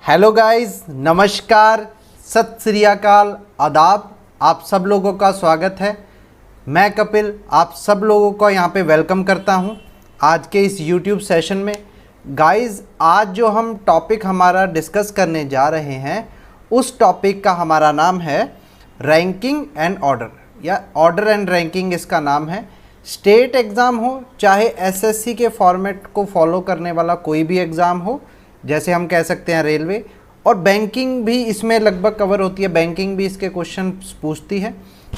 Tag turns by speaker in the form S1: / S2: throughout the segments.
S1: Hello guys, नमस्कार, सत श्री अकाल, आदाब। आप सब लोगों का स्वागत है। मैं कपिल आप सब लोगों को यहाँ पे वेलकम करता हूँ आज के इस यूट्यूब सेशन में। गाइस, आज जो हम टॉपिक हमारा डिस्कस करने जा रहे हैं उस टॉपिक का हमारा नाम है रैंकिंग एंड ऑर्डर, या ऑर्डर एंड रैंकिंग इसका नाम है। स्टेट एग्ज़ाम हो चाहे एसएससी के फॉर्मेट को फॉलो करने वाला कोई भी एग्ज़ाम हो, जैसे हम कह सकते हैं रेलवे, और बैंकिंग भी इसमें लगभग कवर होती है। बैंकिंग भी इसके क्वेश्चन पूछती है।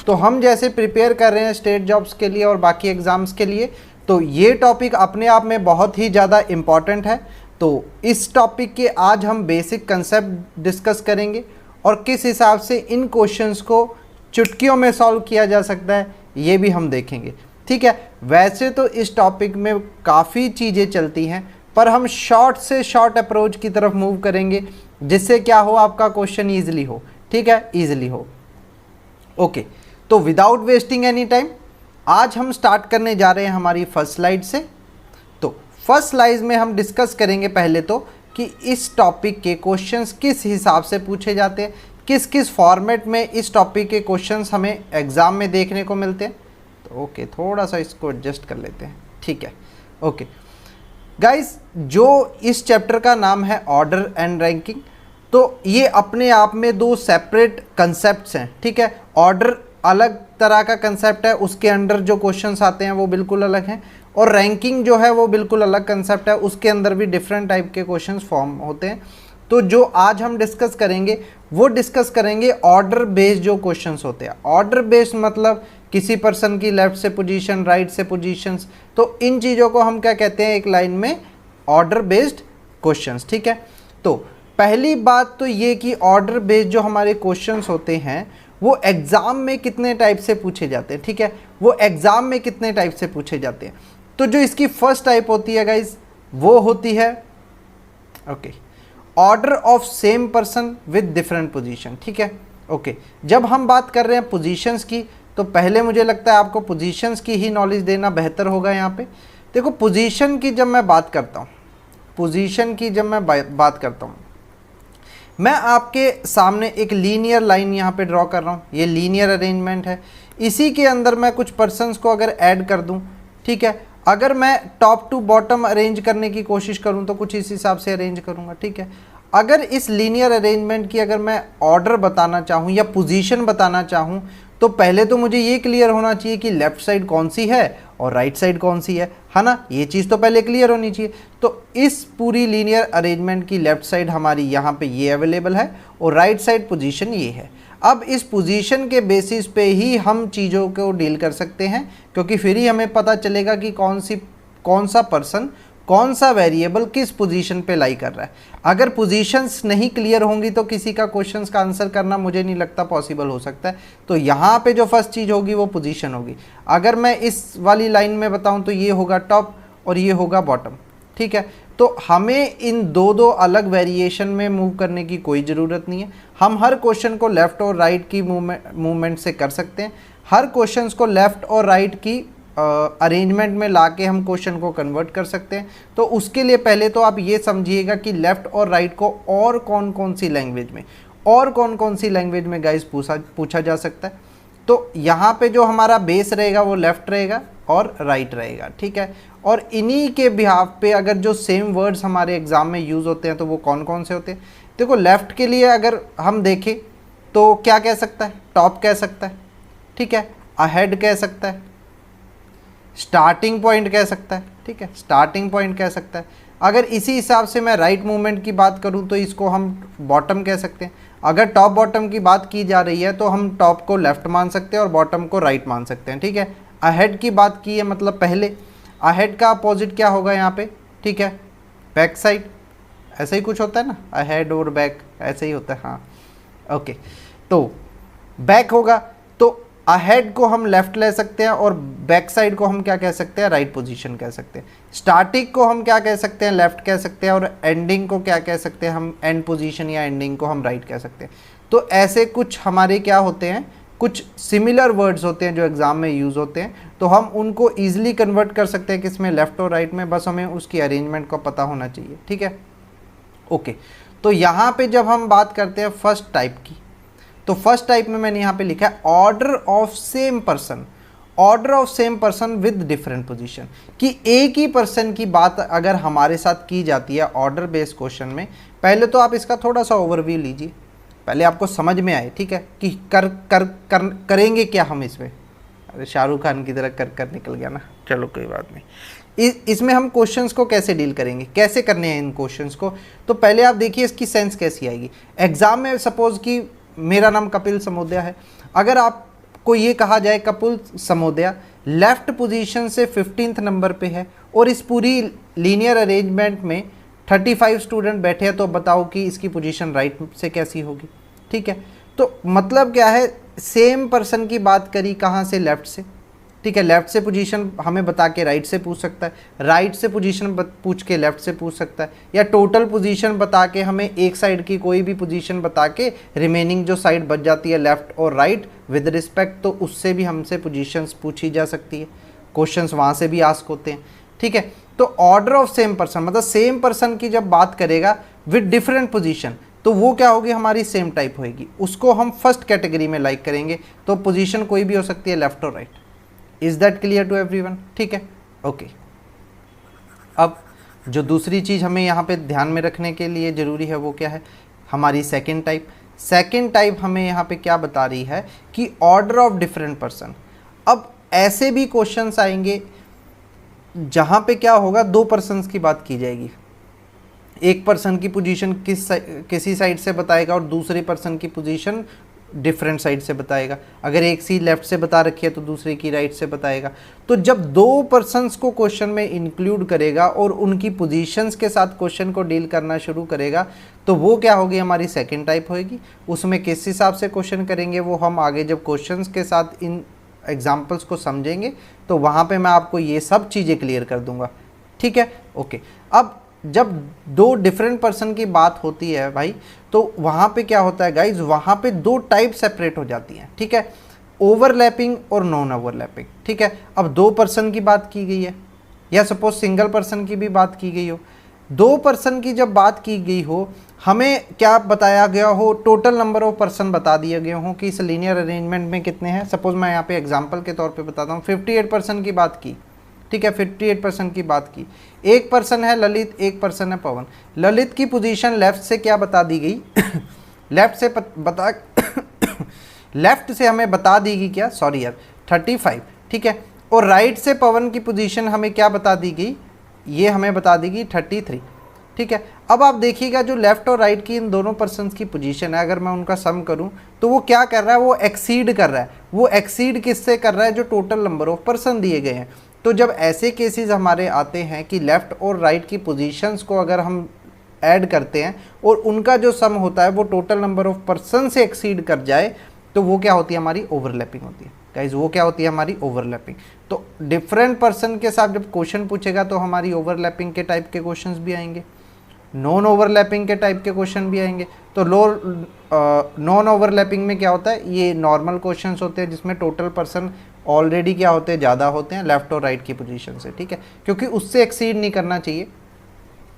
S1: तो हम जैसे प्रिपेयर कर रहे हैं स्टेट जॉब्स के लिए और बाकी एग्ज़ाम्स के लिए, तो ये टॉपिक अपने आप में बहुत ही ज़्यादा इम्पॉर्टेंट है। तो इस टॉपिक के आज हम बेसिक कंसेप्ट डिस्कस करेंगे और किस हिसाब से इन क्वेश्चंस को चुटकियों में सॉल्व किया जा सकता है ये भी हम देखेंगे। ठीक है, वैसे तो इस टॉपिक में काफ़ी चीज़ें चलती हैं, पर हम शॉर्ट से शॉर्ट अप्रोच की तरफ मूव करेंगे जिससे क्या हो, आपका क्वेश्चन ईजिली हो। ठीक है, ईजिली हो। ओके, तो विदाउट वेस्टिंग एनी टाइम आज हम स्टार्ट करने जा रहे हैं हमारी फर्स्ट स्लाइड से। तो फर्स्ट स्लाइड में हम डिस्कस करेंगे पहले तो कि इस टॉपिक के क्वेश्चंस किस हिसाब से पूछे जाते हैं, किस किस फॉर्मेट में इस टॉपिक के क्वेश्चंस हमें एग्ज़ाम में देखने को मिलते हैं। तो ओके, थोड़ा सा इसको एडजस्ट कर लेते हैं। ठीक है, ओके गाइस, जो इस चैप्टर का नाम है ऑर्डर एंड रैंकिंग, तो ये अपने आप में दो सेपरेट कंसेप्ट्स हैं। ठीक है, ऑर्डर अलग तरह का कंसेप्ट है, उसके अंडर जो क्वेश्चंस आते हैं वो बिल्कुल अलग हैं, और रैंकिंग जो है वो बिल्कुल अलग कंसेप्ट है, उसके अंदर भी डिफरेंट टाइप के क्वेश्चंस फॉर्म होते हैं। तो जो आज हम डिस्कस करेंगे वो डिस्कस करेंगे ऑर्डर बेस्ड जो क्वेश्चंस होते हैं। ऑर्डर बेस्ड मतलब किसी पर्सन की लेफ्ट से पोजीशन, राइट से पोजीशंस, तो इन चीज़ों को हम क्या कहते हैं एक लाइन में, ऑर्डर बेस्ड क्वेश्चंस। ठीक है, तो पहली बात तो ये कि ऑर्डर बेस्ड जो हमारे क्वेश्चंस होते हैं वो एग्ज़ाम में कितने टाइप से पूछे जाते हैं। ठीक है, वो एग्ज़ाम में कितने टाइप से पूछे जाते हैं। तो जो इसकी फर्स्ट टाइप होती है गाइज, वो होती है okay, order of same person with different position. ठीक है, ओके, जब हम बात कर रहे हैं पोजीशंस की, तो पहले मुझे लगता है आपको पोजीशंस की ही नॉलेज देना बेहतर होगा। यहाँ पे देखो, पोजीशन की जब मैं बात करता हूँ, पोजीशन की जब मैं बात करता हूँ, मैं आपके सामने एक लीनियर लाइन यहाँ पे ड्रॉ कर रहा हूँ। ये लीनियर अरेंजमेंट है, इसी के अंदर मैं कुछ पर्सन्स को अगर ऐड कर दूँ, ठीक है, अगर मैं टॉप टू बॉटम अरेंज करने की कोशिश करूँ तो कुछ इस हिसाब से अरेंज करूँगा। ठीक है, अगर इस लीनियर अरेंजमेंट की अगर मैं ऑर्डर बताना चाहूँ या पोजीशन बताना चाहूँ, तो पहले तो मुझे ये क्लियर होना चाहिए कि लेफ़्ट साइड कौन सी है और राइट साइड कौन सी है ना। ये चीज़ तो पहले क्लियर होनी चाहिए। तो इस पूरी लीनियर अरेंजमेंट की लेफ़्ट साइड हमारी यहाँ पे ये अवेलेबल है और राइट साइड पोजीशन ये है। अब इस पोजीशन के बेसिस पे ही हम चीज़ों को डील कर सकते हैं, क्योंकि फिर ही हमें पता चलेगा कि कौन सा पर्सन, कौन सा वेरिएबल किस पोजीशन पे लाई कर रहा है। अगर पोजीशंस नहीं क्लियर होंगी तो किसी का क्वेश्चंस का आंसर करना मुझे नहीं लगता पॉसिबल हो सकता है। तो यहाँ पे जो फर्स्ट चीज़ होगी वो पोजीशन होगी। अगर मैं इस वाली लाइन में बताऊँ तो ये होगा टॉप और ये होगा बॉटम। ठीक है, तो हमें इन दो अलग वेरिएशन में मूव करने की कोई ज़रूरत नहीं है। हम हर क्वेश्चन को लेफ़्ट और राइट की मूवमेंट से कर सकते हैं। हर क्वेश्चन को लेफ़्ट और राइट की अरेंजमेंट में लाके हम क्वेश्चन को कन्वर्ट कर सकते हैं। तो उसके लिए पहले तो आप ये समझिएगा कि लेफ़्ट और राइट को और कौन कौन सी लैंग्वेज में गाइस पूछा जा सकता है। तो यहाँ पे जो हमारा बेस रहेगा वो लेफ़्ट रहेगा और राइट रहेगा। ठीक है, और इन्हीं के बिहाफ पे अगर जो सेम वर्ड्स हमारे एग्ज़ाम में यूज़ होते हैं तो वो कौन कौन से होते हैं। देखो, लेफ़्ट के लिए अगर हम देखें तो क्या कह सकता है, टॉप कह सकता है। ठीक है, अहेड कह सकता है, स्टार्टिंग पॉइंट कह सकता है। ठीक है, स्टार्टिंग पॉइंट कह सकता है। अगर इसी हिसाब से मैं राइट मूवमेंट की बात करूं तो इसको हम बॉटम कह सकते हैं। अगर टॉप बॉटम की बात की जा रही है तो हम टॉप को लेफ़्ट मान सकते हैं और बॉटम को राइट मान सकते हैं। ठीक है, अहेड की बात की है मतलब पहले, अहेड का अपोजिट क्या होगा यहाँ पे। ठीक है, बैक साइड, ऐसा ही कुछ होता है ना, अहेड और बैक ऐसे ही होता है। हाँ, ओके, तो बैक होगा तो अहेड को हम लेफ़्ट ले सकते हैं और बैक साइड को हम क्या कह सकते हैं, राइट पोजीशन कह सकते हैं। स्टार्टिंग को हम क्या कह सकते हैं, लेफ़्ट कह सकते हैं, और एंडिंग को क्या कह सकते हैं हम, एंड पोजीशन या एंडिंग को हम राइट कह सकते हैं। तो ऐसे कुछ हमारे क्या होते हैं, कुछ सिमिलर वर्ड्स होते हैं जो एग्ज़ाम में यूज़ होते हैं, तो हम उनको ईजिली कन्वर्ट कर सकते हैं किसमें, लेफ़्ट और राइट में। बस हमें उसकी अरेंजमेंट को पता होना चाहिए। ठीक है, ओके, तो यहाँ पे जब हम बात करते हैं फर्स्ट टाइप की, तो फर्स्ट टाइप में मैंने यहाँ पे लिखा है order of same person, order of same person with different position, कि एक ही पर्सन की बात अगर हमारे साथ की जाती है ऑर्डर बेस्ड क्वेश्चन में, पहले तो आप इसका थोड़ा सा ओवरव्यू लीजिए, पहले आपको समझ में आए, ठीक है, कि करेंगे क्या हम इसमें। अरे शाहरुख खान की तरह कर निकल गया ना, चलो कोई बात नहीं। इसमें हम क्वेश्चंस को कैसे डील करेंगे, कैसे करने हैं इन क्वेश्चंस को, तो पहले आप देखिए इसकी सेंस कैसी आएगी। एग्जाम में सपोज कि मेरा नाम कपिल समोदिया है, अगर आपको ये कहा जाए कपिल समोदिया लेफ्ट पोजीशन से 15th नंबर पे है और इस पूरी लीनियर अरेंजमेंट में 35 स्टूडेंट बैठे हैं, तो बताओ कि इसकी पोजीशन राइट से कैसी होगी, ठीक है। तो मतलब क्या है, सेम पर्सन की बात करी कहाँ से, लेफ्ट से, ठीक है। लेफ्ट से पोजीशन हमें बता के राइट से पूछ सकता है, राइट से पोजीशन पूछ के लेफ्ट से पूछ सकता है, या टोटल पोजीशन बता के हमें एक साइड की कोई भी पोजीशन बता के रिमेनिंग जो साइड बच जाती है लेफ्ट और राइट विद रिस्पेक्ट, तो उससे भी हमसे पोजीशंस पूछी जा सकती है, क्वेश्चंस वहाँ से भी आस्क होते हैं, ठीक है। तो ऑर्डर ऑफ सेम पर्सन मतलब सेम पर्सन की जब बात करेगा विद डिफरेंट पोजीशन, तो वो क्या होगी, हमारी सेम टाइप होगी, उसको हम फर्स्ट कैटेगरी में लाइक करेंगे। तो पोजीशन कोई भी हो सकती है, लेफ्ट और right. Is that clear to everyone, ठीक है, ओके। अब जो दूसरी चीज़ हमें यहाँ पे ध्यान में रखने के लिए ज़रूरी है वो क्या है, हमारी सेकेंड टाइप। सेकेंड टाइप हमें यहाँ पे क्या बता रही है कि ऑर्डर ऑफ डिफरेंट पर्सन। अब ऐसे भी क्वेश्चंस आएंगे जहाँ पे क्या होगा, दो पर्सन्स की बात की जाएगी, एक पर्सन की पोजीशन किसी साइड से बताएगा और दूसरे पर्सन की पोजीशन डिफरेंट साइड से बताएगा। अगर एक सी लेफ्ट से बता रखी है तो दूसरे की राइट से बताएगा। तो जब दो पर्सन्स को क्वेश्चन में इंक्लूड करेगा और उनकी पोजीशंस के साथ क्वेश्चन को डील करना शुरू करेगा, तो वो क्या होगी, हमारी सेकंड टाइप होगी। उसमें किस हिसाब से क्वेश्चन करेंगे वो हम आगे जब क्वेश्चंस के साथ इन एग्जाम्पल्स को समझेंगे तो वहाँ पे मैं आपको ये सब चीज़ें क्लियर कर दूंगा, ठीक है, ओके। अब जब दो डिफरेंट पर्सन की बात होती है भाई, तो वहाँ पे क्या होता है गाइज, वहाँ पे दो टाइप सेपरेट हो जाती हैं, ठीक है, ओवरलैपिंग और नॉन ओवरलैपिंग, ठीक है। अब दो पर्सन की बात की गई है या सपोज सिंगल पर्सन की भी बात की गई हो, दो पर्सन की जब बात की गई हो, हमें क्या बताया गया हो, टोटल नंबर ऑफ पर्सन बता दिए गए हों कि इस लीनियर अरेंजमेंट में कितने हैं। सपोज मैं यहाँ पे एग्जांपल के तौर पे बताता हूँ, 58 पर्सन की बात की, ठीक है, 58% की बात की। एक पर्सन है ललित, एक पर्सन है पवन। ललित की पोजीशन लेफ्ट से क्या बता दी गई लेफ्ट से लेफ्ट से हमें बता दी गई क्या, सॉरी यार, 35, ठीक है। और राइट से पवन की पोजीशन हमें क्या बता दी गई, ये हमें बता दी गई 33, ठीक है। अब आप देखिएगा जो लेफ्ट और राइट की इन दोनों पर्सन्स की पोजीशन है, अगर मैं उनका सम करूं तो वो क्या कर रहा है, वो एक्सीड कर रहा है। वो एक्सीड किससे कर रहा है, जो टोटल नंबर ऑफ पर्सन दिए गए हैं। तो जब ऐसे केसेस हमारे आते हैं कि लेफ़्ट और राइट की पोजीशंस को अगर हम ऐड करते हैं और उनका जो सम होता है वो टोटल नंबर ऑफ पर्सन से एक्सीड कर जाए, तो वो क्या होती है, हमारी ओवरलैपिंग होती है गाइज, वो क्या होती है, हमारी ओवरलैपिंग। तो डिफरेंट पर्सन के साथ जब क्वेश्चन पूछेगा तो हमारी ओवरलैपिंग के टाइप के क्वेश्चंस भी आएंगे, नॉन ओवरलैपिंग के टाइप के क्वेश्चन भी आएंगे। तो नॉन ओवरलैपिंग में क्या होता है, ये नॉर्मल क्वेश्चंस होते हैं जिसमें टोटल पर्सन ऑलरेडी क्या होते हैं, ज़्यादा होते हैं लेफ्ट और राइट की पोजीशन से, ठीक है, क्योंकि उससे एक्सीड नहीं करना चाहिए।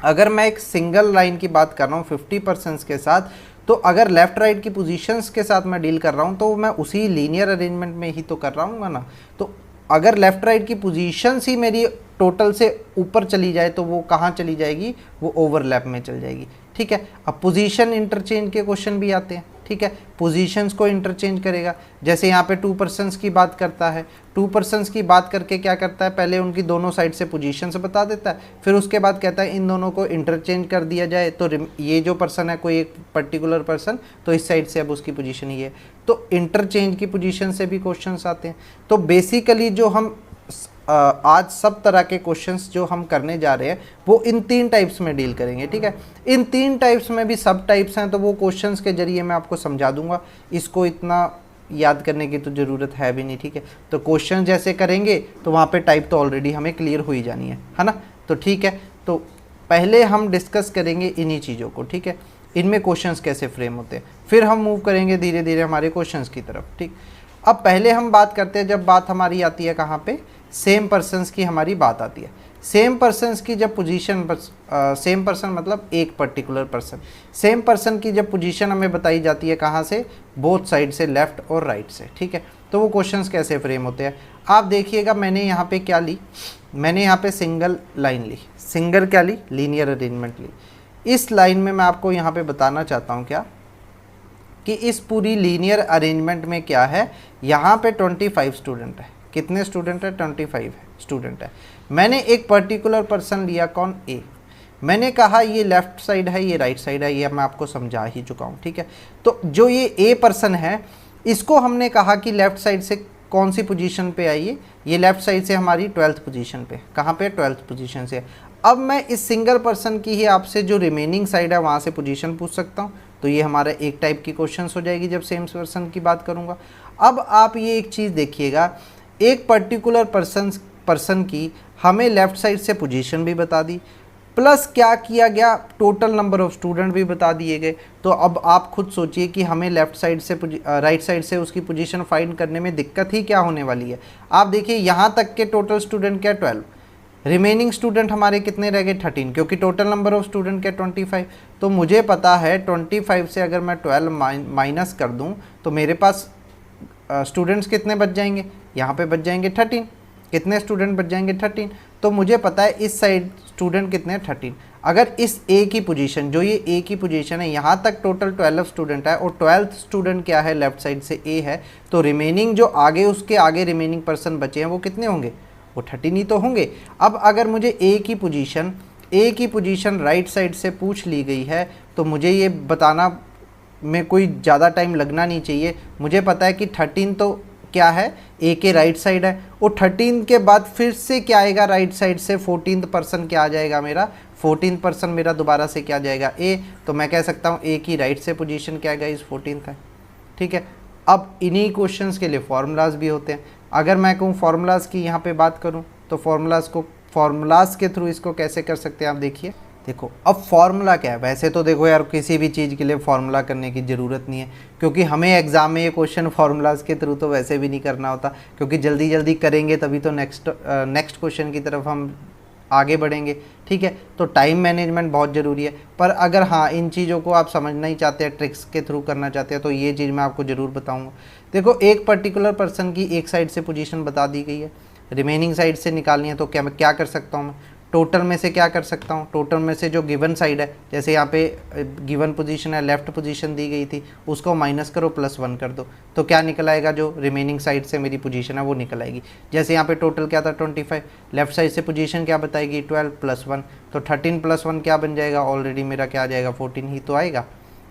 S1: अगर मैं एक सिंगल लाइन की बात कर रहा हूँ 50% के साथ, तो अगर लेफ्ट राइट की पोजीशंस के साथ मैं डील कर रहा हूँ तो मैं उसी लीनियर अरेंजमेंट में ही तो कर रहा हूँ ना। तो अगर लेफ्ट राइट की पोजीशंस ही मेरी टोटल से ऊपर चली जाए तो वो कहाँ चली जाएगी, वो ओवरलैप में चल जाएगी, ठीक है। अब पोजीशन इंटरचेंज के क्वेश्चन भी आते हैं, ठीक है, पोजीशंस को इंटरचेंज करेगा। जैसे यहाँ पे 2 पर्सन्स की बात करता है, 2 पर्सन्स की बात करके क्या करता है, पहले उनकी दोनों साइड से पोजीशंस बता देता है, फिर उसके बाद कहता है इन दोनों को इंटरचेंज कर दिया जाए। तो ये जो पर्सन है कोई एक पर्टिकुलर पर्सन, तो इस साइड से अब उसकी पोजीशन ये है। तो इंटरचेंज की पोजीशन से भी क्वेश्चंस आते हैं। तो बेसिकली जो हम आज सब तरह के क्वेश्चंस जो हम करने जा रहे हैं वो इन 3 टाइप्स में डील करेंगे, ठीक है। इन 3 टाइप्स में भी सब टाइप्स हैं, तो वो क्वेश्चंस के जरिए मैं आपको समझा दूंगा, इसको इतना याद करने की तो ज़रूरत है भी नहीं, ठीक है। तो क्वेश्चन जैसे करेंगे तो वहाँ पे टाइप तो ऑलरेडी हमें क्लियर हो ही जानी है ना। तो ठीक है, तो पहले हम डिस्कस करेंगे इन्हीं चीज़ों को, ठीक है, इनमें क्वेश्चंस कैसे फ्रेम होते हैं, फिर हम मूव करेंगे धीरे धीरे हमारे क्वेश्चंस की तरफ, ठीक। अब पहले हम बात करते हैं, जब बात हमारी आती है कहाँ पे, सेम पर्सन्स की हमारी बात आती है। सेम पर्सन्स की जब पोजीशन, सेम पर्सन मतलब एक पर्टिकुलर पर्सन, सेम पर्सन की जब पोजीशन हमें बताई जाती है कहाँ से, बोथ साइड से, लेफ्ट और राइट से, ठीक है। तो वो क्वेश्चंस कैसे फ्रेम होते हैं आप देखिएगा। मैंने यहाँ पे क्या ली, मैंने यहाँ पे सिंगल लाइन ली, सिंगल क्या ली, लीनियर अरेंजमेंट ली। इस लाइन में मैं आपको यहाँ पे बताना चाहता हूँ क्या, कि इस पूरी लीनियर अरेंजमेंट में क्या है, यहाँ पे 25 स्टूडेंट है। कितने स्टूडेंट है, 25 स्टूडेंट है। मैंने एक पर्टिकुलर पर्सन लिया, कौन, ए। मैंने कहा ये लेफ्ट साइड है, ये राइट साइड है, ये मैं आपको समझा ही चुका हूँ, ठीक है। तो जो ये ए पर्सन है, इसको हमने कहा कि लेफ्ट साइड से कौन सी पोजीशन पे आइए, ये लेफ्ट साइड से हमारी 12th पोजीशन पे, कहाँ पे, 12th पोजीशन से। अब मैं इस सिंगल पर्सन की ही आपसे जो रिमेनिंग साइड है वहाँ से पोजीशन पूछ सकता हूँ। तो ये हमारा एक टाइप की क्वेश्चंस हो जाएगी जब सेम पर्सन की बात करूँगा। अब आप ये एक चीज़ देखिएगा, एक पर्टिकुलर पर्सन की हमें लेफ़्ट साइड से पोजीशन भी बता दी, प्लस क्या किया गया, टोटल नंबर ऑफ़ स्टूडेंट भी बता दिए गए। तो अब आप खुद सोचिए कि हमें लेफ़्ट साइड से राइट साइड से उसकी पोजीशन फाइंड करने में दिक्कत ही क्या होने वाली है। आप देखिए यहाँ तक के टोटल स्टूडेंट क्या, 12, रिमेनिंग स्टूडेंट हमारे कितने रह गए, 13, क्योंकि टोटल नंबर ऑफ़ स्टूडेंट क्या, 25। तो मुझे पता है 25 से अगर मैं 12 माइनस कर दूं तो मेरे पास स्टूडेंट्स कितने बच जाएंगे, यहाँ पे बच जाएंगे 13। कितने स्टूडेंट बच जाएंगे, 13। तो मुझे पता है इस साइड स्टूडेंट कितने हैं, 13। अगर इस ए की पोजीशन, जो ये ए की पोजीशन है, यहाँ तक टोटल 12 स्टूडेंट है और 12th स्टूडेंट क्या है, लेफ्ट साइड से ए है, तो रिमेनिंग जो आगे, उसके आगे रिमेनिंग पर्सन बचे हैं वो कितने होंगे, वो 13 ही तो होंगे। अब अगर मुझे ए की पोजीशन राइट साइड से पूछ ली गई है, तो मुझे ये बताना में कोई ज़्यादा टाइम लगना नहीं चाहिए। मुझे पता है कि 13 तो क्या है, ए के राइट साइड है, और 13 के बाद फिर से क्या आएगा, राइट साइड से 14th पर्सन क्या आ जाएगा मेरा, 14th पर्सन मेरा दोबारा से क्या आ जाएगा, ए। तो मैं कह सकता हूँ ए की राइट से पोजीशन क्या है, इस 14th है, ठीक है। अब इन्हीं क्वेश्चंस के लिए फार्मूलाज भी होते हैं। अगर मैं कहूँ फार्मूलाज की यहाँ पे बात करूँ, तो फार्मूलाज के थ्रू इसको कैसे कर सकते हैं आप देखिए। देखो अब फार्मूला क्या है, वैसे तो देखो यार किसी भी चीज़ के लिए फार्मूला करने की ज़रूरत नहीं है, क्योंकि हमें एग्ज़ाम में ये क्वेश्चन फार्मूलाज के थ्रू तो वैसे भी नहीं करना होता, क्योंकि जल्दी जल्दी करेंगे तभी तो नेक्स्ट क्वेश्चन की तरफ हम आगे बढ़ेंगे, ठीक है। तो टाइम मैनेजमेंट बहुत ज़रूरी है। पर अगर हाँ इन चीज़ों को आप समझना ही चाहते हैं, ट्रिक्स के थ्रू करना चाहते हैं, तो ये चीज़ मैं आपको ज़रूर बताऊँगा। देखो एक पर्टिकुलर पर्सन की एक साइड से पोजीशन बता दी गई है, रिमेनिंग साइड से निकालनी है, तो क्या कर सकता हूँ मैं, टोटल में से क्या कर सकता हूँ, टोटल में से जो गिवन साइड है, जैसे यहाँ पे गिवन पोजीशन है, लेफ़्ट पोजीशन दी गई थी, उसको माइनस करो, +1 कर दो, तो क्या निकल आएगा, जो रिमेनिंग साइड से मेरी पोजीशन है वो निकल आएगी। जैसे यहाँ पे टोटल क्या था, 25, लेफ़्ट साइड से पोजीशन क्या बताएगी, 12 + 1, तो 13 + 1 क्या बन जाएगा, ऑलरेडी मेरा क्या आ जाएगा, 14 ही तो आएगा,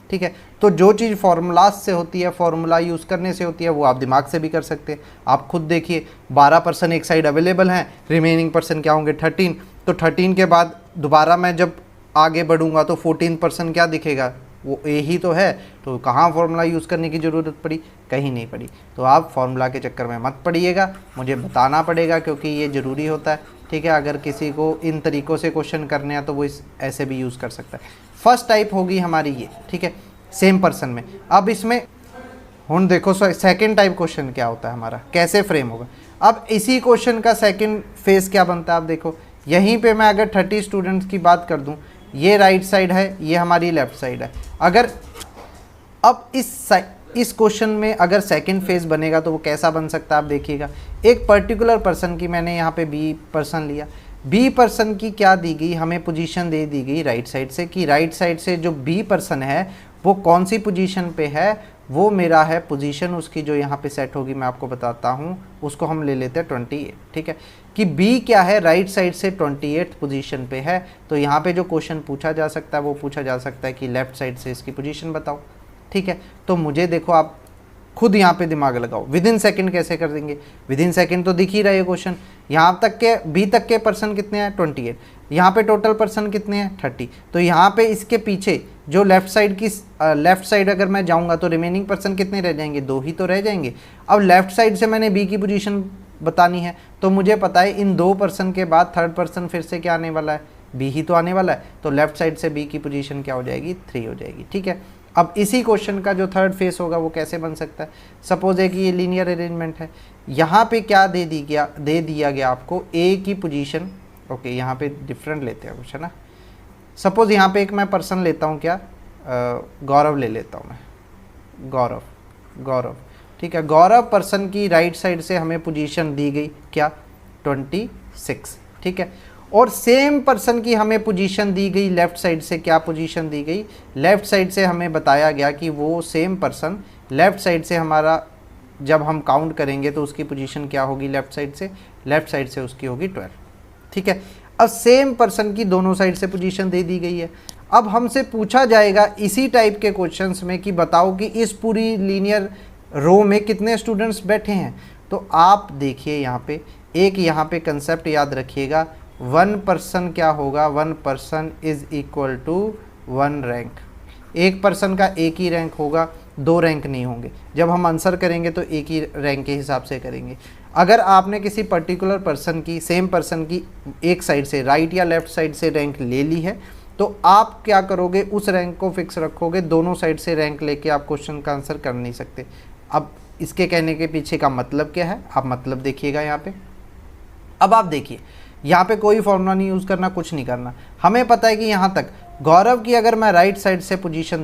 S1: ठीक है। तो जो चीज़ फार्मूलाज से होती है, फार्मूला यूज़ करने से होती है, वो आप दिमाग से भी कर सकते हैं। आप खुद देखिए 12 पर्सन एक साइड अवेलेबल हैं, रिमेनिंग पर्सन क्या होंगे, 13। तो 13 के बाद दोबारा मैं जब आगे बढ़ूंगा तो 14 पर्सन क्या दिखेगा, वो ए ही तो है। तो कहाँ फार्मूला यूज़ करने की ज़रूरत पड़ी, कहीं नहीं पड़ी। तो आप फार्मूला के चक्कर में मत पड़िएगा, मुझे बताना पड़ेगा क्योंकि ये ज़रूरी होता है, ठीक है। अगर किसी को इन तरीक़ों से क्वेश्चन करने हैं तो वो ऐसे भी यूज़ कर सकता है। फर्स्ट टाइप होगी हमारी ये, ठीक है, सेम पर्सन में। अब इसमें हम देखो सेकंड टाइप क्वेश्चन क्या होता है हमारा, कैसे फ्रेम होगा। अब इसी क्वेश्चन का सेकंड फेज क्या बनता है, आप देखो यहीं पे मैं अगर 30 स्टूडेंट्स की बात कर दूं, ये राइट साइड है, ये हमारी लेफ़्ट साइड है। अगर अब इस क्वेश्चन में अगर सेकंड फेज बनेगा तो वो कैसा बन सकता है, आप देखिएगा। एक पर्टिकुलर पर्सन की मैंने यहाँ पे बी पर्सन लिया, बी पर्सन की क्या दी गई, हमें पोजीशन दे दी गई राइट साइड से, कि राइट साइड से जो बी पर्सन है वो कौन सी पोजीशन पे है, वो मेरा है पोजीशन उसकी जो यहाँ पे सेट होगी, मैं आपको बताता हूँ, उसको हम ले लेते हैं 28, ठीक है। कि बी क्या है, राइट साइड से 28th पोजीशन पे है। तो यहाँ पे जो क्वेश्चन पूछा जा सकता है वो पूछा जा सकता है कि लेफ़्ट साइड से इसकी पोजीशन बताओ, ठीक है। तो मुझे देखो आप खुद यहाँ पे दिमाग लगाओ, विद इन सेकेंड कैसे कर देंगे, विद इन सेकेंड तो दिख ही रहा है क्वेश्चन। यहाँ तक के बी तक के पर्सन कितने हैं, 28, यहाँ पे टोटल पर्सन कितने हैं, 30। तो यहाँ पे इसके पीछे जो लेफ़्ट साइड अगर मैं जाऊँगा तो रिमेनिंग पर्सन कितने रह जाएंगे, 2 ही तो रह जाएंगे। अब लेफ़्ट साइड से मैंने बी की पोजीशन बतानी है, तो मुझे पता है इन 2 पर्सन के बाद थर्ड पर्सन फिर से क्या आने वाला है, बी ही तो आने वाला है। तो लेफ़्ट साइड से बी की पोजीशन क्या हो जाएगी, 3 हो जाएगी, ठीक है। अब इसी क्वेश्चन का जो थर्ड फेस होगा वो कैसे बन सकता है, सपोज है कि ये लीनियर अरेंजमेंट है, यहाँ पे क्या दे दिया गया आपको, ए की पोजीशन ओके, यहाँ पे डिफरेंट लेते हैं कुछ, है ना। सपोज यहाँ पे एक मैं पर्सन लेता हूँ, क्या गौरव ले लेता हूँ मैं, गौरव, ठीक है। गौरव पर्सन की राइट साइड से हमें पोजीशन दी गई क्या, 26, ठीक है। और सेम पर्सन की हमें पोजीशन दी गई लेफ़्ट साइड से, क्या पोजीशन दी गई, लेफ़्ट साइड से हमें बताया गया कि वो सेम पर्सन लेफ़्ट साइड से हमारा जब हम काउंट करेंगे तो उसकी पोजीशन क्या होगी, लेफ़्ट साइड से उसकी होगी 12, ठीक है। अब सेम पर्सन की दोनों साइड से पोजीशन दे दी गई है। अब हमसे पूछा जाएगा इसी टाइप के क्वेश्चंस में कि बताओ कि इस पूरी लीनियर रो में कितने स्टूडेंट्स बैठे हैं। तो आप देखिए यहाँ पे एक यहाँ पे कंसेप्ट याद रखिएगा, 1 पर्सन क्या होगा, 1 person is equal to 1 rank. एक पर्सन का एक ही रैंक होगा, 2 रैंक नहीं होंगे। जब हम आंसर करेंगे तो एक ही रैंक के हिसाब से करेंगे। अगर आपने किसी पर्टिकुलर पर्सन की, सेम पर्सन की एक साइड से, राइट या लेफ्ट साइड से रैंक ले ली है, तो आप क्या करोगे, उस रैंक को फिक्स रखोगे, दोनों साइड से रैंक लेके आप क्वेश्चन का आंसर कर नहीं सकते। अब इसके कहने के पीछे का मतलब क्या है, आप मतलब देखिएगा यहाँ पे। अब आप देखिए यहाँ पे कोई फॉर्मूला नहीं यूज़ करना, कुछ नहीं करना। हमें पता है कि यहाँ तक गौरव की अगर मैं राइट साइड से पोजीशन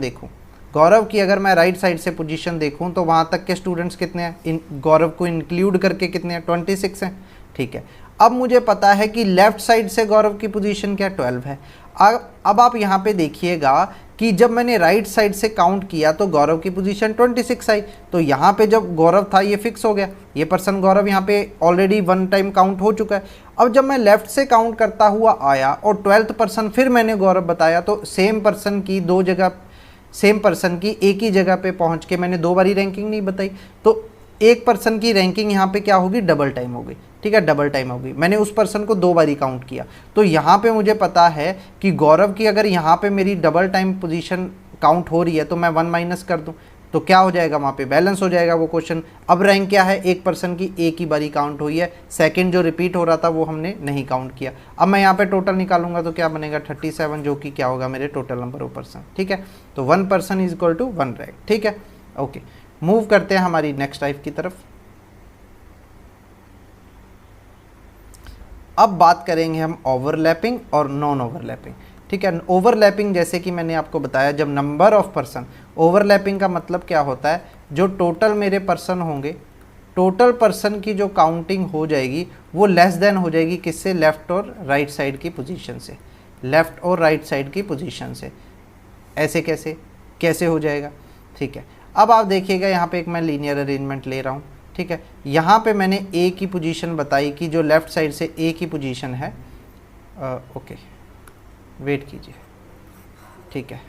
S1: देखूँ, तो वहाँ तक के स्टूडेंट्स कितने हैं, इन गौरव को इंक्लूड करके कितने हैं, 26 हैं, ठीक है। अब मुझे पता है कि लेफ़्ट साइड से गौरव की पोजीशन क्या 12 है। अब आप यहाँ पे देखिएगा कि जब मैंने राइट साइड से काउंट किया तो गौरव की पोजीशन 26 आई। तो यहाँ पे जब गौरव था ये फिक्स हो गया, ये पर्सन गौरव यहाँ पे ऑलरेडी 1 टाइम काउंट हो चुका है। अब जब मैं लेफ़्ट से काउंट करता हुआ आया और 12th पर्सन फिर मैंने गौरव बताया, तो सेम पर्सन की एक ही जगह पे पहुँच के मैंने 2 बारी रैंकिंग नहीं बताई, तो एक पर्सन की रैंकिंग यहाँ पे क्या होगी, डबल टाइम हो गई, ठीक है, डबल टाइम हो गई। मैंने उस पर्सन को 2 बारी काउंट किया, तो यहाँ पे मुझे पता है कि गौरव की अगर यहाँ पे मेरी डबल टाइम पोजीशन काउंट हो रही है तो मैं 1 माइनस कर दूँ तो क्या हो जाएगा, वहाँ पे बैलेंस हो जाएगा वो क्वेश्चन। अब रैंक क्या है, एक पर्सन की एक ही बारी काउंट हुई है, सेकंड जो रिपीट हो रहा था वो हमने नहीं काउंट किया। अब मैं यहाँ पे टोटल निकालूंगा तो क्या बनेगा, 37, जो कि क्या होगा मेरे टोटल नंबर ऑफ पर्सन, ठीक है। तो 1 person is equal to 1 rank, ठीक है, ओके। मूव करते हैं हमारी नेक्स्ट टाइप की तरफ। अब बात करेंगे हम ओवरलैपिंग और नॉन ओवरलैपिंग, ठीक है। ओवरलैपिंग जैसे कि मैंने आपको बताया, जब नंबर ऑफ पर्सन, ओवरलैपिंग का मतलब क्या होता है, जो टोटल मेरे पर्सन होंगे, टोटल पर्सन की जो काउंटिंग हो जाएगी वो लेस देन हो जाएगी किससे, लेफ़्ट और राइट साइड की पोजीशन से, लेफ़्ट और राइट साइड की पोजीशन से। ऐसे कैसे हो जाएगा, ठीक है। अब आप देखिएगा यहाँ पे एक मैं लीनियर अरेंजमेंट ले रहा हूँ, ठीक है। यहाँ पे मैंने ए की पोजीशन बताई कि जो लेफ़्ट साइड से ए की पोजीशन है, ओके वेट कीजिए, ठीक है।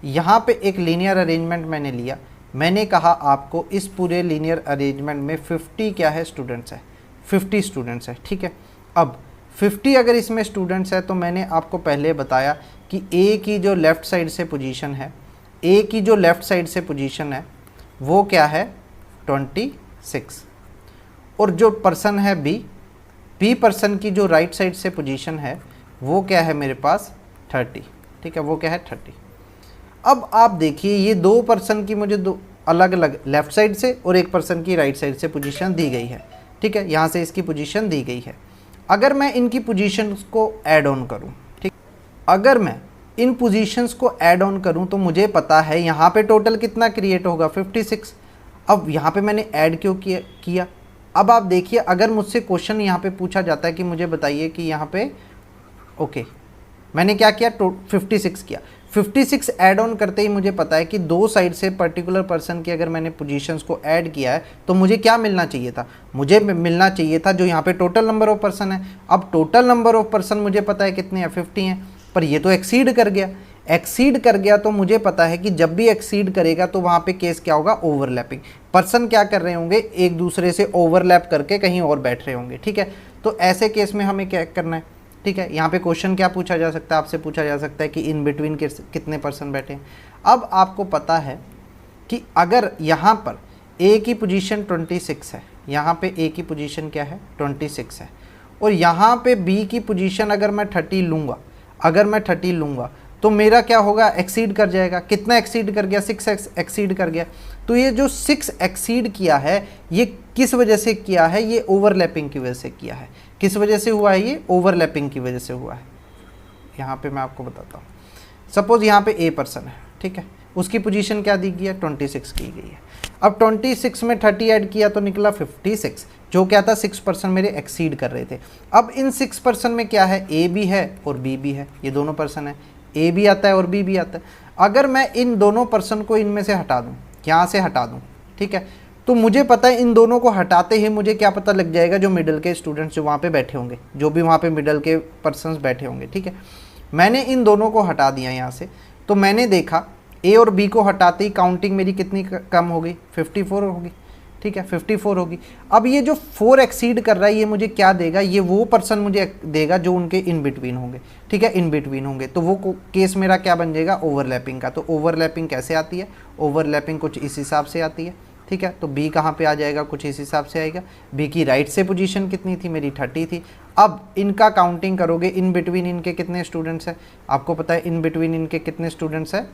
S1: यहाँ पे एक लीनियर अरेंजमेंट मैंने लिया, मैंने कहा आपको इस पूरे लीनियर अरेंजमेंट में 50 क्या है, स्टूडेंट्स है, 50 स्टूडेंट्स है, ठीक है। अब 50 अगर इसमें स्टूडेंट्स है तो मैंने आपको पहले बताया कि ए की जो लेफ़्ट साइड से पोजीशन है, ए की जो लेफ़्ट साइड से पोजीशन है वो क्या है, 26, और जो पर्सन है बी पर्सन की जो राइट साइड से पोजीशन है वो क्या है मेरे पास, 30, ठीक है, वो क्या है 30। अब आप देखिए ये 2 पर्सन की मुझे 2 अलग अलग लेफ़्ट साइड से और एक पर्सन की राइट साइड से पोजीशन दी गई है, ठीक है, यहाँ से इसकी पोजीशन दी गई है। अगर मैं इनकी पोजीशंस को ऐड ऑन करूँ, ठीक, अगर मैं इन पोजीशंस को ऐड ऑन करूँ तो मुझे पता है यहाँ पे टोटल कितना क्रिएट होगा, 56। अब यहाँ पे मैंने ऐड क्यों किया। अब आप देखिए अगर मुझसे क्वेश्चन यहाँ पे पूछा जाता है कि मुझे बताइए कि यहाँ पे ओके मैंने क्या किया, 56 किया, 56 ऐड ऑन करते ही मुझे पता है कि 2 साइड से पर्टिकुलर पर्सन की अगर मैंने पोजीशंस को ऐड किया है तो मुझे क्या मिलना चाहिए था, मुझे मिलना चाहिए था जो यहाँ पे टोटल नंबर ऑफ पर्सन है। अब टोटल नंबर ऑफ पर्सन मुझे पता है कितने हैं, 50 हैं, पर ये तो एक्सीड कर गया तो मुझे पता है कि जब भी एक्सीड करेगा तो वहाँ पे केस क्या होगा, ओवरलैपिंग। पर्सन क्या कर रहे होंगे, एक दूसरे से ओवरलैप करके कहीं और बैठ रहे होंगे, ठीक है। तो ऐसे केस में हमें क्या करना है, ठीक है। यहाँ पे क्वेश्चन क्या पूछा जा सकता है, आपसे पूछा जा सकता है कि इन बिटवीन कितने पर्सन बैठे हैं। अब आपको पता है कि अगर यहाँ पर ए की पोजीशन 26 है, यहाँ पे ए की पोजीशन क्या है, 26 है, और यहाँ पे बी की पोजीशन अगर मैं 30 लूँगा, तो मेरा क्या होगा, एक्सीड कर जाएगा। कितना एक्सीड कर गया, 6 एक्सीड कर गया। तो ये जो 6 एक्सीड किया है ये किस वजह से किया है, ये ओवरलैपिंग की वजह से किया है। किस वजह से हुआ है ये? ओवरलैपिंग की वजह से हुआ है। यहाँ पे मैं आपको बताता हूँ, सपोज यहाँ पे ए पर्सन है, ठीक है, उसकी पोजीशन क्या दी गई है? 26 की गई है। अब 26 में 30 ऐड किया तो निकला 56, जो क्या था? 6% मेरे एक्सीड कर रहे थे। अब इन 6% में क्या है? ए भी है और बी भी है, ये दोनों पर्सन है, ए भी आता है और बी भी आता है। अगर मैं इन दोनों पर्सन को इनमें से हटा दूँ, यहाँ से हटा दूँ, ठीक है, तो मुझे पता है इन दोनों को हटाते ही मुझे क्या पता लग जाएगा? जो मिडिल के स्टूडेंट्स जो वहाँ पे बैठे होंगे, जो भी वहाँ पे मिडिल के पर्सन्स बैठे होंगे, ठीक है, मैंने इन दोनों को हटा दिया यहाँ से, तो मैंने देखा ए और बी को हटाते ही काउंटिंग मेरी कितनी कम हो गई? 54 होगी, ठीक है, 54 होगी। अब ये जो 4 एक्सीड कर रहा है ये मुझे क्या देगा? ये वो पर्सन मुझे देगा जो उनके इन बिटवीन होंगे, ठीक है, इन बिटवीन होंगे। तो वो केस मेरा क्या बन जाएगा? ओवरलैपिंग का। तो ओवरलैपिंग कैसे आती है? ओवरलैपिंग कुछ इस हिसाब से आती है, ठीक है। तो बी कहाँ पे आ जाएगा? कुछ इस हिसाब से आएगा। बी की राइट से पोजीशन कितनी थी? मेरी 30 थी। अब इनका काउंटिंग करोगे, इन बिटवीन इनके कितने स्टूडेंट्स हैं? आपको पता है इन बिटवीन इनके कितने स्टूडेंट्स हैं।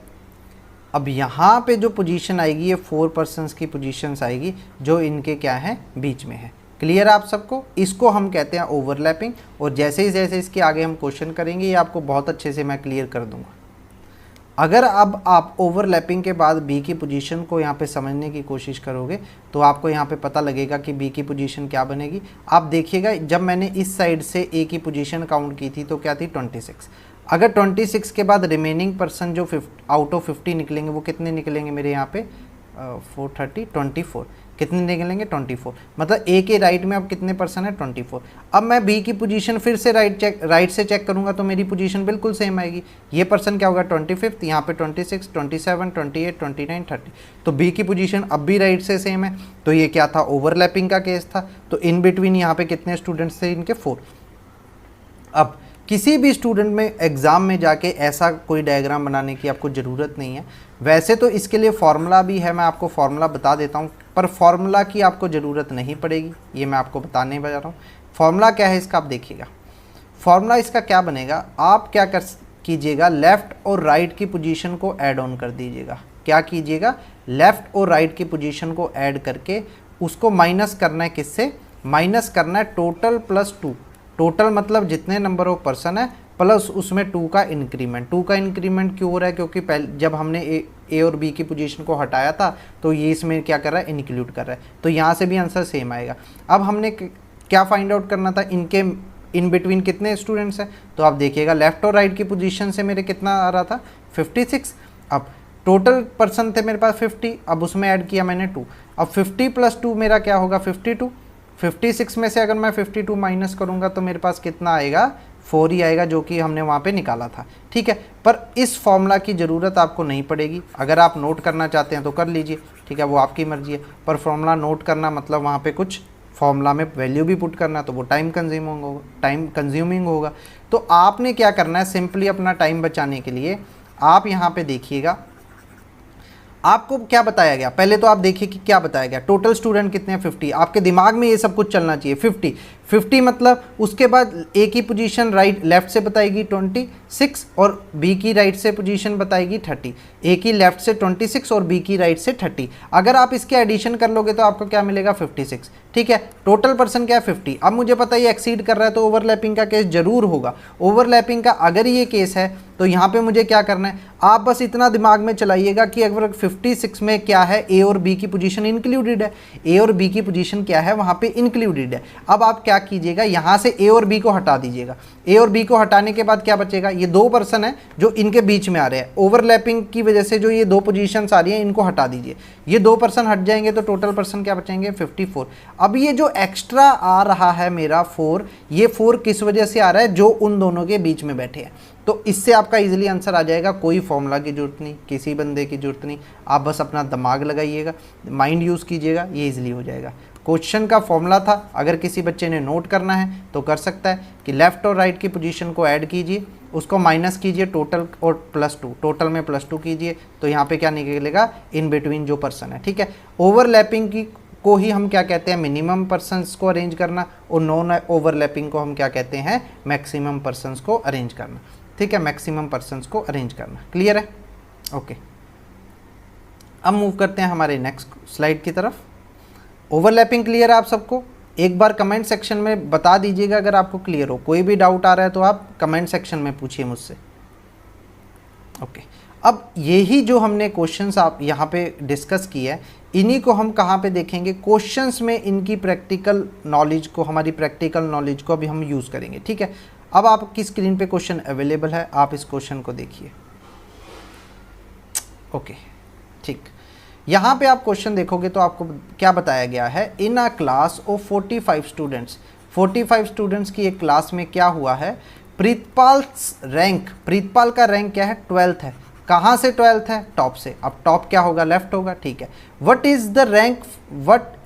S1: अब यहाँ पे जो पोजीशन आएगी ये 4 पर्सन्स की पोजीशंस आएगी जो इनके क्या है? बीच में है। क्लियर आप सबको? इसको हम कहते हैं ओवरलैपिंग। और जैसे ही जैसे इसके आगे हम क्वेश्चन करेंगे ये आपको बहुत अच्छे से मैं क्लियर कर दूंगा। अगर अब आप ओवरलैपिंग के बाद बी की पोजीशन को यहाँ पे समझने की कोशिश करोगे तो आपको यहाँ पे पता लगेगा कि बी की पोजीशन क्या बनेगी। आप देखिएगा, जब मैंने इस साइड से ए की पोजीशन काउंट की थी तो क्या थी? 26। अगर 26 के बाद रिमेनिंग पर्सन जो आउट ऑफ 50 निकलेंगे वो कितने निकलेंगे मेरे यहाँ पे? 430, 24। कितने निकलेंगे? 24। मतलब ए के राइट में अब कितने पर्सन है? 24। अब मैं बी की पोजीशन फिर से राइट से चेक करूंगा तो मेरी पोजीशन बिल्कुल सेम आएगी। ये पर्सन क्या होगा? 25, यहाँ पे 26, 27, 28, 29, 30। तो बी की पोजीशन अब भी राइट से सेम है। तो ये क्या था? ओवरलैपिंग का केस था। तो इन बिटवीन यहाँ पे कितने स्टूडेंट्स थे? इनके 4। अब किसी भी स्टूडेंट में एग्ज़ाम में जाके ऐसा कोई डायग्राम बनाने की आपको ज़रूरत नहीं है। वैसे तो इसके लिए फॉर्मूला भी है, मैं आपको फॉर्मूला बता देता हूँ, पर फॉर्मूला की आपको ज़रूरत नहीं पड़ेगी, ये मैं आपको बताने जा रहा हूँ। फॉर्मूला क्या है इसका? आप देखिएगा, फॉर्मूला इसका क्या बनेगा? आप क्या कीजिएगा? लेफ़्ट और राइट की पोजीशन को ऐड ऑन कर दीजिएगा। क्या कीजिएगा? लेफ़्ट और राइट की पोजीशन को ऐड करके उसको माइनस करना है। किससे माइनस करना है? Total plus 2। टोटल मतलब जितने नंबर ऑफ पर्सन है प्लस उसमें 2 का इंक्रीमेंट। 2 का इंक्रीमेंट क्यों हो रहा है? क्योंकि पहले जब हमने ए और बी की पोजीशन को हटाया था तो ये इसमें क्या कर रहा है? इंक्लूड कर रहा है। तो यहाँ से भी आंसर सेम आएगा। अब हमने क्या फाइंड आउट करना था? इनके इन बिटवीन कितने स्टूडेंट्स हैं। तो आप देखिएगा लेफ्ट और राइट की पोजीशन से मेरे कितना आ रहा था? 56। अब टोटल पर्सन थे मेरे पास 50, अब उसमें ऐड किया मैंने 2। अब 50 + 2 मेरा क्या होगा? 52। 56 में से अगर मैं 52 माइनस करूंगा तो मेरे पास कितना आएगा? 4 ही आएगा, जो कि हमने वहाँ पे निकाला था, ठीक है। पर इस फॉर्मूला की ज़रूरत आपको नहीं पड़ेगी। अगर आप नोट करना चाहते हैं तो कर लीजिए, ठीक है, वो आपकी मर्जी है। पर फॉर्मूला नोट करना मतलब वहाँ पे कुछ फॉर्मूला में वैल्यू भी पुट करना, तो वो टाइम कंज्यूमिंग होगा। तो आपने क्या करना है? सिंपली अपना टाइम बचाने के लिए आप यहाँ पे देखिएगा, आपको क्या बताया गया। पहले तो आप देखिए कि क्या बताया गया। टोटल स्टूडेंट कितने हैं? 50। आपके दिमाग में ये सब कुछ चलना चाहिए। 50 मतलब उसके बाद ए की पोजीशन लेफ्ट से बताएगी 26 और बी की राइट से पोजीशन बताएगी 30। ए की लेफ्ट से 26 और बी की राइट से 30। अगर आप इसके एडिशन कर लोगे तो आपको क्या मिलेगा? 56, ठीक है। टोटल पर्सन क्या है? 50। अब मुझे पता है ये एक्सीड कर रहा है तो ओवरलैपिंग का केस जरूर होगा। ओवरलैपिंग का अगर ये केस है तो यहाँ पे मुझे क्या करना है? आप बस इतना दिमाग में चलाइएगा कि अगर 56 में क्या है? ए और बी की पोजीशन इंक्लूडेड है। ए और बी की पोजीशन क्या है? वहाँ पे इंक्लूडेड है। अब आप क्या कीजिएगा? यहाँ से ए और बी को हटा दीजिएगा। ए और बी को हटाने के बाद क्या बचेगा? ये 2 पर्सन है जो इनके बीच में आ रहे हैं। ओवरलैपिंग की वजह से जो ये 2 पोजीशंस आ रही हैं इनको हटा दीजिए। ये 2 पर्सन हट जाएंगे तो टोटल पर्सन क्या बचेंगे? 54। अब ये जो एक्स्ट्रा आ रहा है मेरा 4, ये 4 किस वजह से आ रहा है? जो उन दोनों के बीच में बैठे हैं। तो इससे आपका इजीली आंसर आ जाएगा। कोई फॉर्मूला की जरूरत नहीं, किसी बंदे की जरूरत नहीं, आप बस अपना दिमाग लगाइएगा, माइंड यूज़ कीजिएगा, ये इजीली हो जाएगा। क्वेश्चन का फॉर्मूला था, अगर किसी बच्चे ने नोट करना है तो कर सकता है कि लेफ़्ट और राइट की पोजीशन को ऐड कीजिए, उसको माइनस कीजिए टोटल और +2, टोटल में +2 कीजिए, तो यहाँ पे क्या निकलेगा? इन बिटवीन जो पर्सन है, ठीक है। ओवरलैपिंग की को ही हम क्या कहते हैं? मिनिमम पर्सन्स को अरेंज करना, और नॉन ओवरलैपिंग को हम क्या कहते हैं? मैक्सिमम पर्सन्स को अरेंज करना, ठीक है, मैक्सिमम पर्सन्स को अरेंज करना। क्लियर है? ओके, अब मूव करते हैं हमारे नेक्स्ट स्लाइड की तरफ। ओवरलैपिंग क्लियर है आप सबको? एक बार कमेंट सेक्शन में बता दीजिएगा अगर आपको क्लियर हो। कोई भी डाउट आ रहा है तो आप कमेंट सेक्शन में पूछिए मुझसे। ओके, अब यही जो हमने क्वेश्चंस आप यहाँ पे डिस्कस किए है, इन्हीं को हम कहाँ पे देखेंगे, क्वेश्चंस में इनकी प्रैक्टिकल नॉलेज को, हमारी प्रैक्टिकल नॉलेज को अभी हम यूज़ करेंगे। ठीक है, अब आपकी स्क्रीन पे क्वेश्चन अवेलेबल है, आप इस क्वेश्चन को देखिए। ओके, ठीक, यहाँ पे आप क्वेश्चन देखोगे तो आपको क्या बताया गया है, in a class of 45 students, 45 students की एक क्लास में क्या हुआ है, प्रीतपाल का रैंक क्या है, 12th है। कहाँ से 12th है, टॉप से। अब टॉप क्या होगा, लेफ्ट होगा। ठीक है, what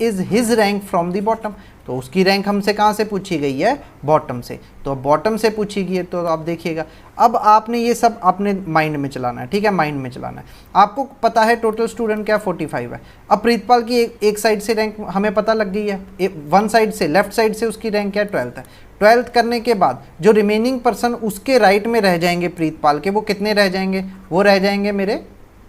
S1: is his rank from the bottom, तो उसकी रैंक हमसे कहाँ से पूछी गई है, बॉटम से। तो बॉटम से पूछी गई है तो आप देखिएगा, अब आपने ये सब अपने माइंड में चलाना है। ठीक है, माइंड में चलाना है। आपको पता है टोटल स्टूडेंट क्या 45 है। अब प्रीतपाल की एक साइड से रैंक हमें पता लग गई है, वन साइड से, लेफ्ट साइड से उसकी रैंक क्या है, 12th है। 12th करने के बाद जो रिमेनिंग पर्सन उसके राइट में रह जाएंगे प्रीतपाल के, वो कितने रह जाएंगे, वो रह जाएंगे मेरे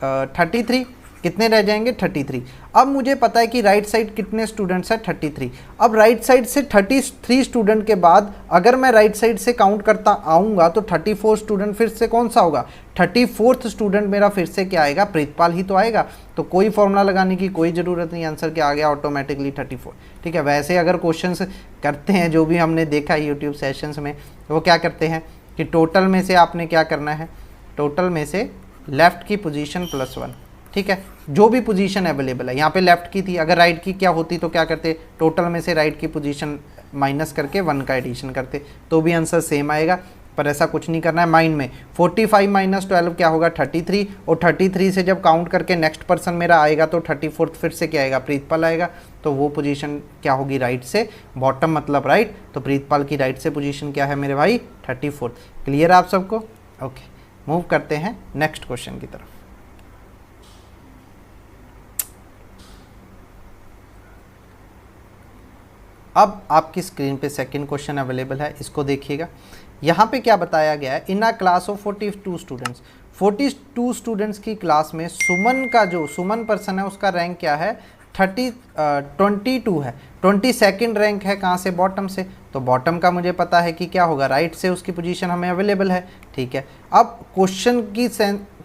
S1: 33। कितने रह जाएंगे, 33। अब मुझे पता है कि राइट साइड कितने स्टूडेंट्स हैं, 33। अब राइट साइड से 33 स्टूडेंट के बाद अगर मैं राइट साइड से काउंट करता आऊँगा तो 34 स्टूडेंट फिर से कौन सा होगा, 34th स्टूडेंट मेरा फिर से क्या आएगा, प्रीतपाल ही तो आएगा। तो कोई फॉर्मूला लगाने की कोई ज़रूरत नहीं, आंसर क्या आ गया, ऑटोमेटिकली 34। ठीक है, वैसे अगर क्वेश्चंस करते हैं जो भी हमने देखा यूट्यूब सेशंस में, वो क्या करते हैं कि टोटल में से आपने क्या करना है, टोटल में से लेफ़्ट की पोजीशन +1। ठीक है, जो भी पोजीशन अवेलेबल है, यहाँ पे लेफ़्ट की थी, अगर राइट की क्या होती तो क्या करते, टोटल में से राइट की पोजीशन माइनस करके 1 का एडिशन करते, तो भी आंसर सेम आएगा। पर ऐसा कुछ नहीं करना है माइंड में। 45 - 12 क्या होगा, 33, और 33 से जब काउंट करके नेक्स्ट पर्सन मेरा आएगा तो 34th फिर से क्या आएगा, प्रीतपाल आएगा। तो वो पोजीशन क्या होगी, राइट से, बॉटम मतलब राइट, तो प्रीतपाल की राइट से पोजीशन क्या है मेरे भाई, 34th। क्लियर है आप सबको। ओके, मूव करते हैं नेक्स्ट क्वेश्चन की तरफ। अब आपकी स्क्रीन पे सेकंड क्वेश्चन अवेलेबल है, इसको देखिएगा। यहाँ पे क्या बताया गया है, in a class of 42 students, 42 students की क्लास में सुमन का जो सुमन पर्सन है उसका रैंक क्या है, 22 है। 22nd रैंक है, कहाँ से, बॉटम से। तो बॉटम का मुझे पता है कि क्या होगा, राइट से उसकी पोजीशन हमें अवेलेबल है। ठीक है, अब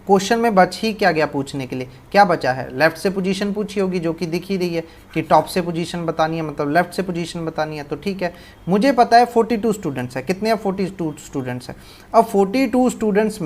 S1: क्वेश्चन में बच ही क्या गया पूछने के लिए, क्या बचा है, लेफ्ट से पोजीशन पूछी होगी जो कि दिख ही रही है कि टॉप से पोजीशन बतानी है, मतलब लेफ्ट से पोजीशन बतानी है। तो ठीक है, मुझे पता है 42 स्टूडेंट्स है, कितने हैं, 42 स्टूडेंट्स हैं। अब 42 स्टूडेंट्स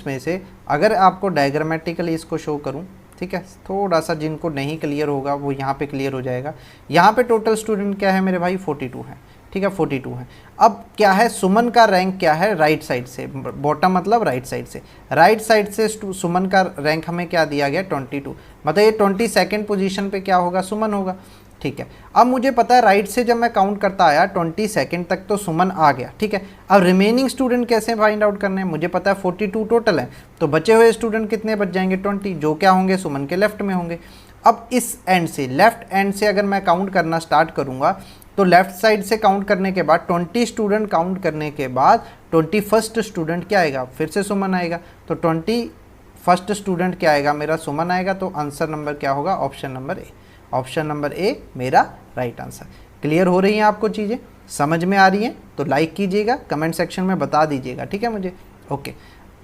S1: में से अगर आपको डायग्रामेटिकली इसको शो करूँ, ठीक है, थोड़ा सा जिनको नहीं क्लियर होगा वो यहाँ पे क्लियर हो जाएगा। यहाँ पे टोटल स्टूडेंट क्या है मेरे भाई, 42 है। ठीक है, 42 है। अब क्या है, सुमन का रैंक क्या है, राइट साइड से, बॉटम मतलब राइट साइड से, राइट साइड से सुमन का रैंक हमें क्या दिया गया, 22, मतलब ये 22nd पोजीशन पे क्या होगा, सुमन होगा। ठीक है, अब मुझे पता है राइट से जब मैं काउंट करता आया 22nd तक तो सुमन आ गया। ठीक है, अब रिमेनिंग स्टूडेंट कैसे फाइंड आउट करने हैं, मुझे पता है 42 टोटल है, तो बचे हुए स्टूडेंट कितने बच जाएंगे, 20, जो क्या होंगे, सुमन के लेफ्ट में होंगे। अब इस एंड से, लेफ्ट एंड से अगर मैं काउंट करना स्टार्ट करूँगा तो लेफ्ट साइड से काउंट करने के बाद 20 स्टूडेंट काउंट करने के बाद 21st स्टूडेंट क्या आएगा, फिर से सुमन आएगा। तो 21st स्टूडेंट क्या आएगा, मेरा सुमन आएगा। तो आंसर नंबर क्या होगा, option number A. Option number A मेरा राइट आंसर। क्लियर हो रही हैं आपको चीज़ें, समझ में आ रही हैं तो लाइक कीजिएगा, कमेंट सेक्शन में बता दीजिएगा। ठीक है मुझे। ओके,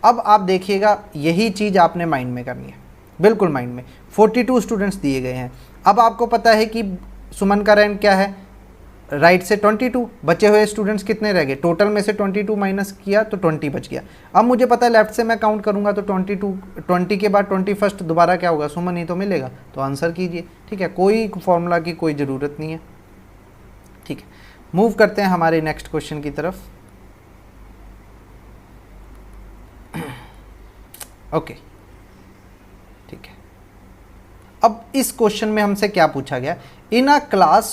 S1: अब आप देखिएगा, यही चीज़ आपने माइंड में करनी है, बिल्कुल माइंड में। 42 स्टूडेंट्स दिए गए हैं। अब आपको पता है कि सुमन का रैंक क्या है, राइट से 22, बचे हुए स्टूडेंट्स कितने रह गए, टोटल में से 22 माइनस किया तो 20 बच गया। अब मुझे पता है लेफ्ट से मैं काउंट करूंगा तो 20 के बाद 21st दोबारा क्या होगा, सुमन ही तो मिलेगा। तो आंसर कीजिए। ठीक है, कोई फॉर्मूला की कोई ज़रूरत नहीं है। ठीक है, मूव करते हैं हमारे नेक्स्ट क्वेश्चन की तरफ। ओके, ठीक है, अब इस क्वेश्चन में हमसे क्या पूछा गया, इन अ क्लास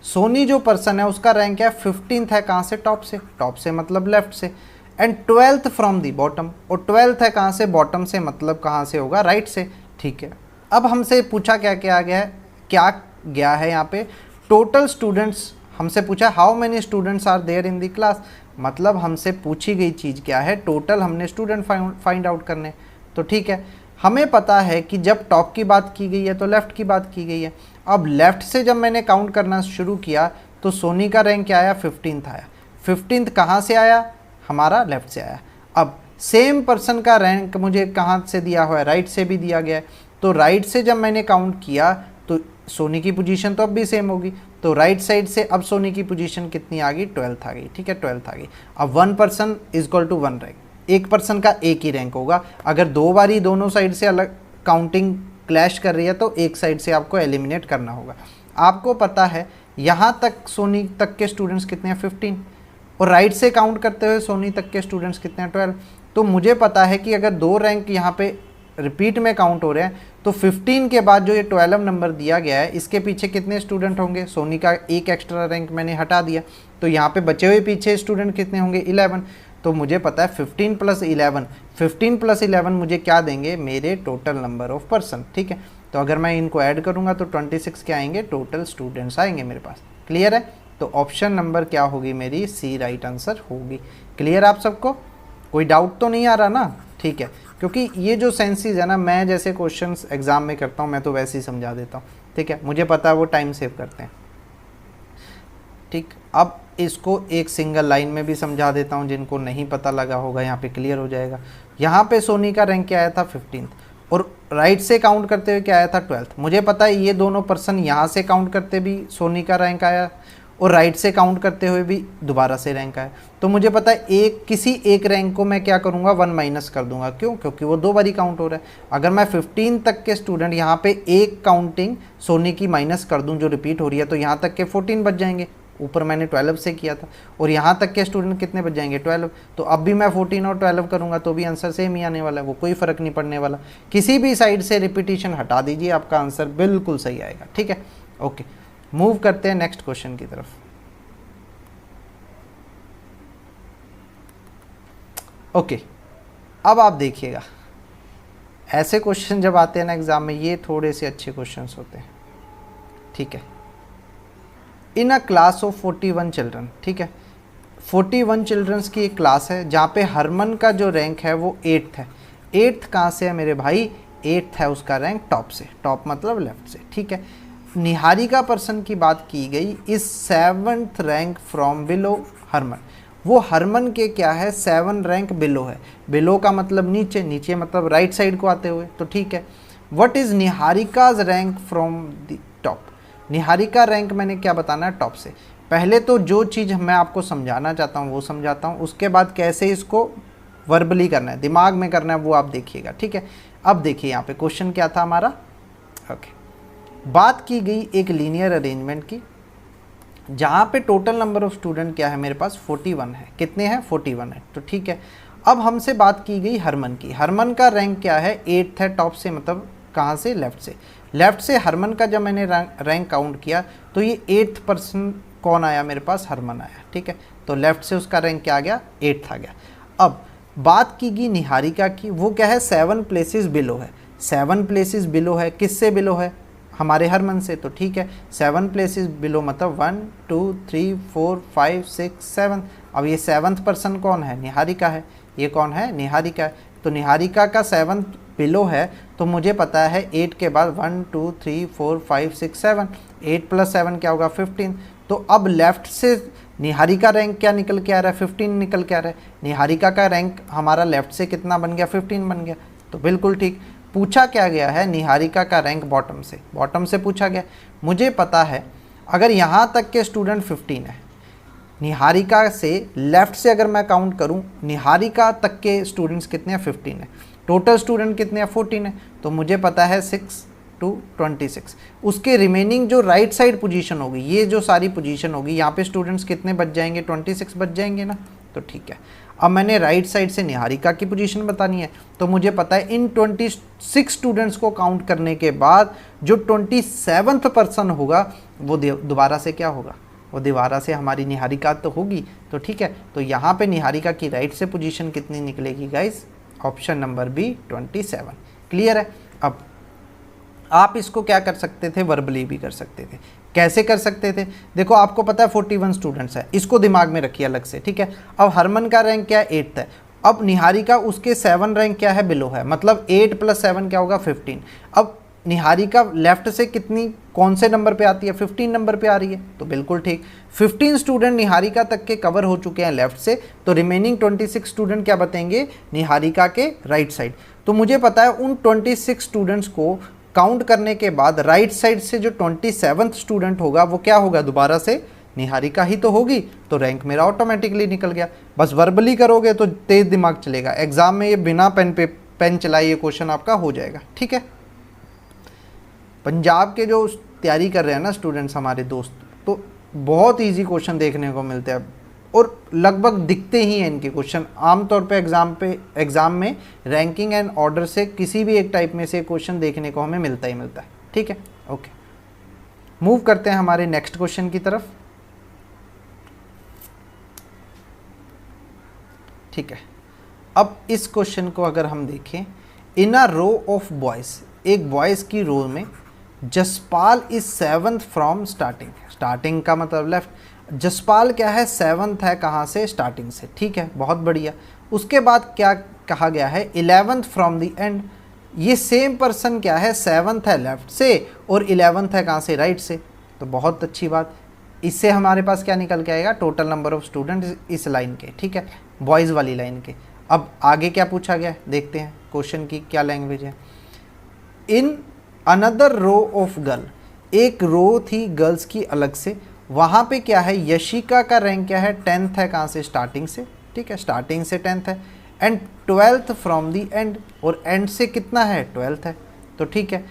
S1: सोनी जो पर्सन है उसका रैंक है 15th है, कहाँ से, टॉप से। टॉप से मतलब लेफ्ट से। And 12th from the bottom, और 12th है कहाँ से, बॉटम से, मतलब कहाँ से होगा, राइट से। ठीक है, अब हमसे पूछा क्या क्या गया है, क्या गया है यहाँ पे, टोटल स्टूडेंट्स हमसे पूछा, how many students are there in the class, मतलब हमसे पूछी गई चीज़ क्या है, टोटल हमने स्टूडेंट फाइंड आउट करने। तो ठीक है, हमें पता है कि जब टॉप की बात की गई है तो लेफ़्ट की बात की गई है। अब लेफ़्ट से जब मैंने काउंट करना शुरू किया तो सोनी का रैंक क्या आया, 15th आया। 15th कहाँ से आया, हमारा लेफ़्ट से आया। अब सेम पर्सन का रैंक मुझे कहाँ से दिया हुआ है, राइट से भी दिया गया है। तो राइट से जब मैंने काउंट किया तो सोनी की पोजीशन तो अब भी सेम होगी, तो राइट साइड से अब सोनी की पोजीशन कितनी आ गई, 12th आ गई। ठीक है, 12th आ गई। अब 1 person is equal to 1 rank, एक पर्सन का एक ही रैंक होगा। अगर दो बारी दोनों साइड से अलग काउंटिंग क्लैश कर रही है तो एक साइड से आपको एलिमिनेट करना होगा। आपको पता है यहाँ तक सोनी तक के स्टूडेंट्स कितने हैं, 15, और राइट से काउंट करते हुए सोनी तक के स्टूडेंट्स कितने हैं, 12। तो मुझे पता है कि अगर दो रैंक यहाँ पे रिपीट में काउंट हो रहे हैं तो 15 के बाद जो ये 12 नंबर दिया गया है इसके पीछे कितने स्टूडेंट होंगे, सोनी का एक एक्स्ट्रा रैंक मैंने हटा दिया तो यहाँ पे बचे हुए पीछे स्टूडेंट कितने होंगे, 11। तो मुझे पता है 15 + 11, 15 + 11 मुझे क्या देंगे, मेरे टोटल नंबर ऑफ पर्सन। ठीक है, तो अगर मैं इनको ऐड करूँगा तो 26 क्या आएंगे, टोटल स्टूडेंट्स आएंगे मेरे पास। क्लियर है, तो ऑप्शन नंबर क्या होगी मेरी, सी राइट आंसर होगी। क्लियर आप सबको, कोई डाउट तो नहीं आ रहा ना। ठीक है, क्योंकि ये जो सेंसेस है ना, मैं जैसे क्वेश्चंस एग्जाम में करता हूँ मैं तो वैसे ही समझा देता हूँ। ठीक है, मुझे पता है वो टाइम सेव करते हैं। ठीक, अब इसको एक सिंगल लाइन में भी समझा देता हूँ, जिनको नहीं पता लगा होगा यहाँ पे क्लियर हो जाएगा। यहाँ पे सोनी का रैंक क्या आया था, 15th, और राइट से काउंट करते हुए क्या आया था, 12th। मुझे पता है ये दोनों पर्सन यहाँ से काउंट करते भी सोनी का रैंक आया और राइट से काउंट करते हुए भी दोबारा से रैंक आया। तो मुझे पता है किसी एक रैंक को मैं क्या करूँगा, 1 माइनस कर दूंगा। क्यों, क्योंकि वो दो बारी काउंट हो रहा है। अगर मैं 15 तक के स्टूडेंट यहाँ पे एक काउंटिंग सोनी की माइनस कर दूँ जो रिपीट हो रही है, तो यहाँ तक के 14 बच जाएंगे। ऊपर मैंने 12 से किया था, और यहाँ तक के स्टूडेंट कितने बच जाएंगे, 12। तो अब भी मैं 14 और 12 करूँगा तो भी आंसर सेम ही आने वाला है, वो कोई फ़र्क नहीं पड़ने वाला। किसी भी साइड से रिपीटिशन हटा दीजिए, आपका आंसर बिल्कुल सही आएगा। ठीक है, ओके, मूव करते हैं नेक्स्ट क्वेश्चन की तरफ। ओके, अब आप देखिएगा, ऐसे क्वेश्चन जब आते हैं ना एग्जाम में, ये थोड़े से अच्छे क्वेश्चंस होते हैं। ठीक है, in a class of 41 children, ठीक है, 41 चिल्ड्रंस की एक क्लास है जहाँ पे हरमन का जो रैंक है वो 8th है। 8th कहाँ से है मेरे भाई, 8th है उसका रैंक टॉप से, टॉप मतलब लेफ्ट से। ठीक है, निहारिका पर्सन की बात की गई इस 7th rank from below Harman. वो हरमन के क्या है, 7 रैंक बिलो है। बिलो का मतलब नीचे, नीचे मतलब राइट साइड को आते हुए। तो ठीक है, what is Niharika's rank from the top. Niharika rank मैंने क्या बताना है, टॉप से। पहले तो जो चीज़ मैं आपको समझाना चाहता हूँ वो समझाता हूँ, उसके बाद कैसे इसको वर्बली करना है, दिमाग में करना है, वो आप देखिएगा। ठीक है, अब देखिए यहाँ पे क्वेश्चन क्या था हमारा। ओके, बात की गई एक लीनियर अरेंजमेंट की जहाँ पे टोटल नंबर ऑफ स्टूडेंट क्या है मेरे पास, 41 है। कितने हैं, 41 है। तो ठीक है, अब हमसे बात की गई हरमन की। हरमन का रैंक क्या है, 8th है टॉप से, मतलब कहाँ से, लेफ्ट से। लेफ्ट से हरमन का जब मैंने रैंक काउंट किया तो ये 8th पर्सन कौन आया मेरे पास, हरमन आया। ठीक है, तो लेफ्ट से उसका रैंक क्या आ गया, 8th आ गया। अब बात की गई निहारिका की, वो क्या है, 7 प्लेसेस बिलो है। 7 प्लेसेस बिलो है, किससे बिलो है, हमारे हरमन से। तो ठीक है, 7 प्लेसेस बिलो मतलब 1 2 3 4 5 6 7। अब ये 7th पर्सन कौन है, निहारिका है। ये कौन है, निहारिका है। तो निहारिका का 7th बिलो है, तो मुझे पता है 8 के बाद 1 2 3 4 5 6 7, 8 + 7 क्या होगा, 15। तो अब लेफ्ट से निहारिका रैंक क्या निकल के आ रहा है, 15 निकल के आ रहा है। निहारिका का रैंक हमारा लेफ्ट से कितना बन गया, 15 बन गया। तो बिल्कुल ठीक। पूछा क्या गया है, निहारिका का रैंक बॉटम से पूछा गया। मुझे पता है अगर यहाँ तक के स्टूडेंट 15 है, निहारिका से लेफ़्ट से अगर मैं काउंट करूँ, निहारिका तक के स्टूडेंट्स कितने हैं, 15 है। टोटल स्टूडेंट कितने हैं, 14 है। तो मुझे पता है 6 to 26। उसके रिमेनिंग जो राइट साइड पोजीशन होगी, ये जो सारी पोजीशन होगी, यहाँ पे स्टूडेंट्स कितने बच जाएंगे, 26 बच जाएंगे ना। तो ठीक है, अब मैंने राइट साइड से निहारिका की पोजीशन बतानी है, तो मुझे पता है इन 26 स्टूडेंट्स को काउंट करने के बाद जो 27th पर्सन होगा वो दोबारा से क्या होगा, वो दोबारा से हमारी निहारिका तो होगी। तो ठीक है, तो यहाँ पे निहारिका की राइट से पोजीशन कितनी निकलेगी guys, option number B 27। Clear है। अब आप इसको क्या कर सकते थे, वर्बली भी कर सकते थे। कैसे कर सकते थे, देखो आपको पता है 41 स्टूडेंट्स है, इसको दिमाग में रखिए अलग से। ठीक है, अब हरमन का रैंक क्या है, 8th है। अब निहारिका उसके 7 रैंक क्या है, बिलो है, मतलब 8 + 7 क्या होगा, 15। अब निहारिका लेफ्ट से कितनी कौन से नंबर पे आती है, 15 नंबर पे आ रही है, तो बिल्कुल ठीक। 15 स्टूडेंट निहारिका तक के कवर हो चुके हैं लेफ्ट से, तो रिमेनिंग 26 स्टूडेंट क्या बताएंगे, निहारिका के राइट साइड। तो मुझे पता है उन 26 स्टूडेंट्स को काउंट करने के बाद राइट साइड से जो 27th स्टूडेंट होगा वो क्या होगा, दोबारा से निहारिका ही तो होगी, तो रैंक मेरा ऑटोमेटिकली निकल गया। बस वर्बली करोगे तो तेज दिमाग चलेगा, एग्जाम में ये बिना पेन चलाए ये क्वेश्चन आपका हो जाएगा, ठीक है। पंजाब के जो तैयारी कर रहे हैं ना स्टूडेंट्स हमारे दोस्त, तो बहुत इजी क्वेश्चन देखने को मिलते हैं और लगभग दिखते ही हैं इनके क्वेश्चन। आमतौर पे एग्ज़ाम में रैंकिंग एंड ऑर्डर से किसी भी एक टाइप में से क्वेश्चन देखने को हमें मिलता ही मिलता है, ठीक है। ओके, मूव करते हैं हमारे नेक्स्ट क्वेश्चन की तरफ, ठीक है। अब इस क्वेश्चन को अगर हम देखें, इन अ रो ऑफ बॉयज़, एक बॉयज़ की रो में Jaspal is 7th from starting, starting का मतलब लेफ्ट, जसपाल क्या है 7th है कहाँ से, स्टार्टिंग से, ठीक है, बहुत बढ़िया। उसके बाद क्या कहा गया है, 11th फ्रॉम द एंड, ये सेम पर्सन क्या है 7th है लेफ्ट से और 11th है कहाँ से, राइट से, तो बहुत अच्छी बात। इससे हमारे पास क्या निकल के आएगा, टोटल नंबर ऑफ स्टूडेंट्स इस लाइन के, ठीक है, बॉयज़ वाली लाइन के। अब आगे क्या पूछा गया देखते हैं, क्वेश्चन की क्या लैंग्वेज है। In another row of girl, एक रो थी गर्ल्स की अलग से, वहाँ पे क्या है, यशिका का रैंक क्या है, 10th है कहाँ से, स्टार्टिंग से, ठीक है, स्टार्टिंग से 10th है, and 12th from the and, और एंड से कितना है, 12th है, तो ठीक है।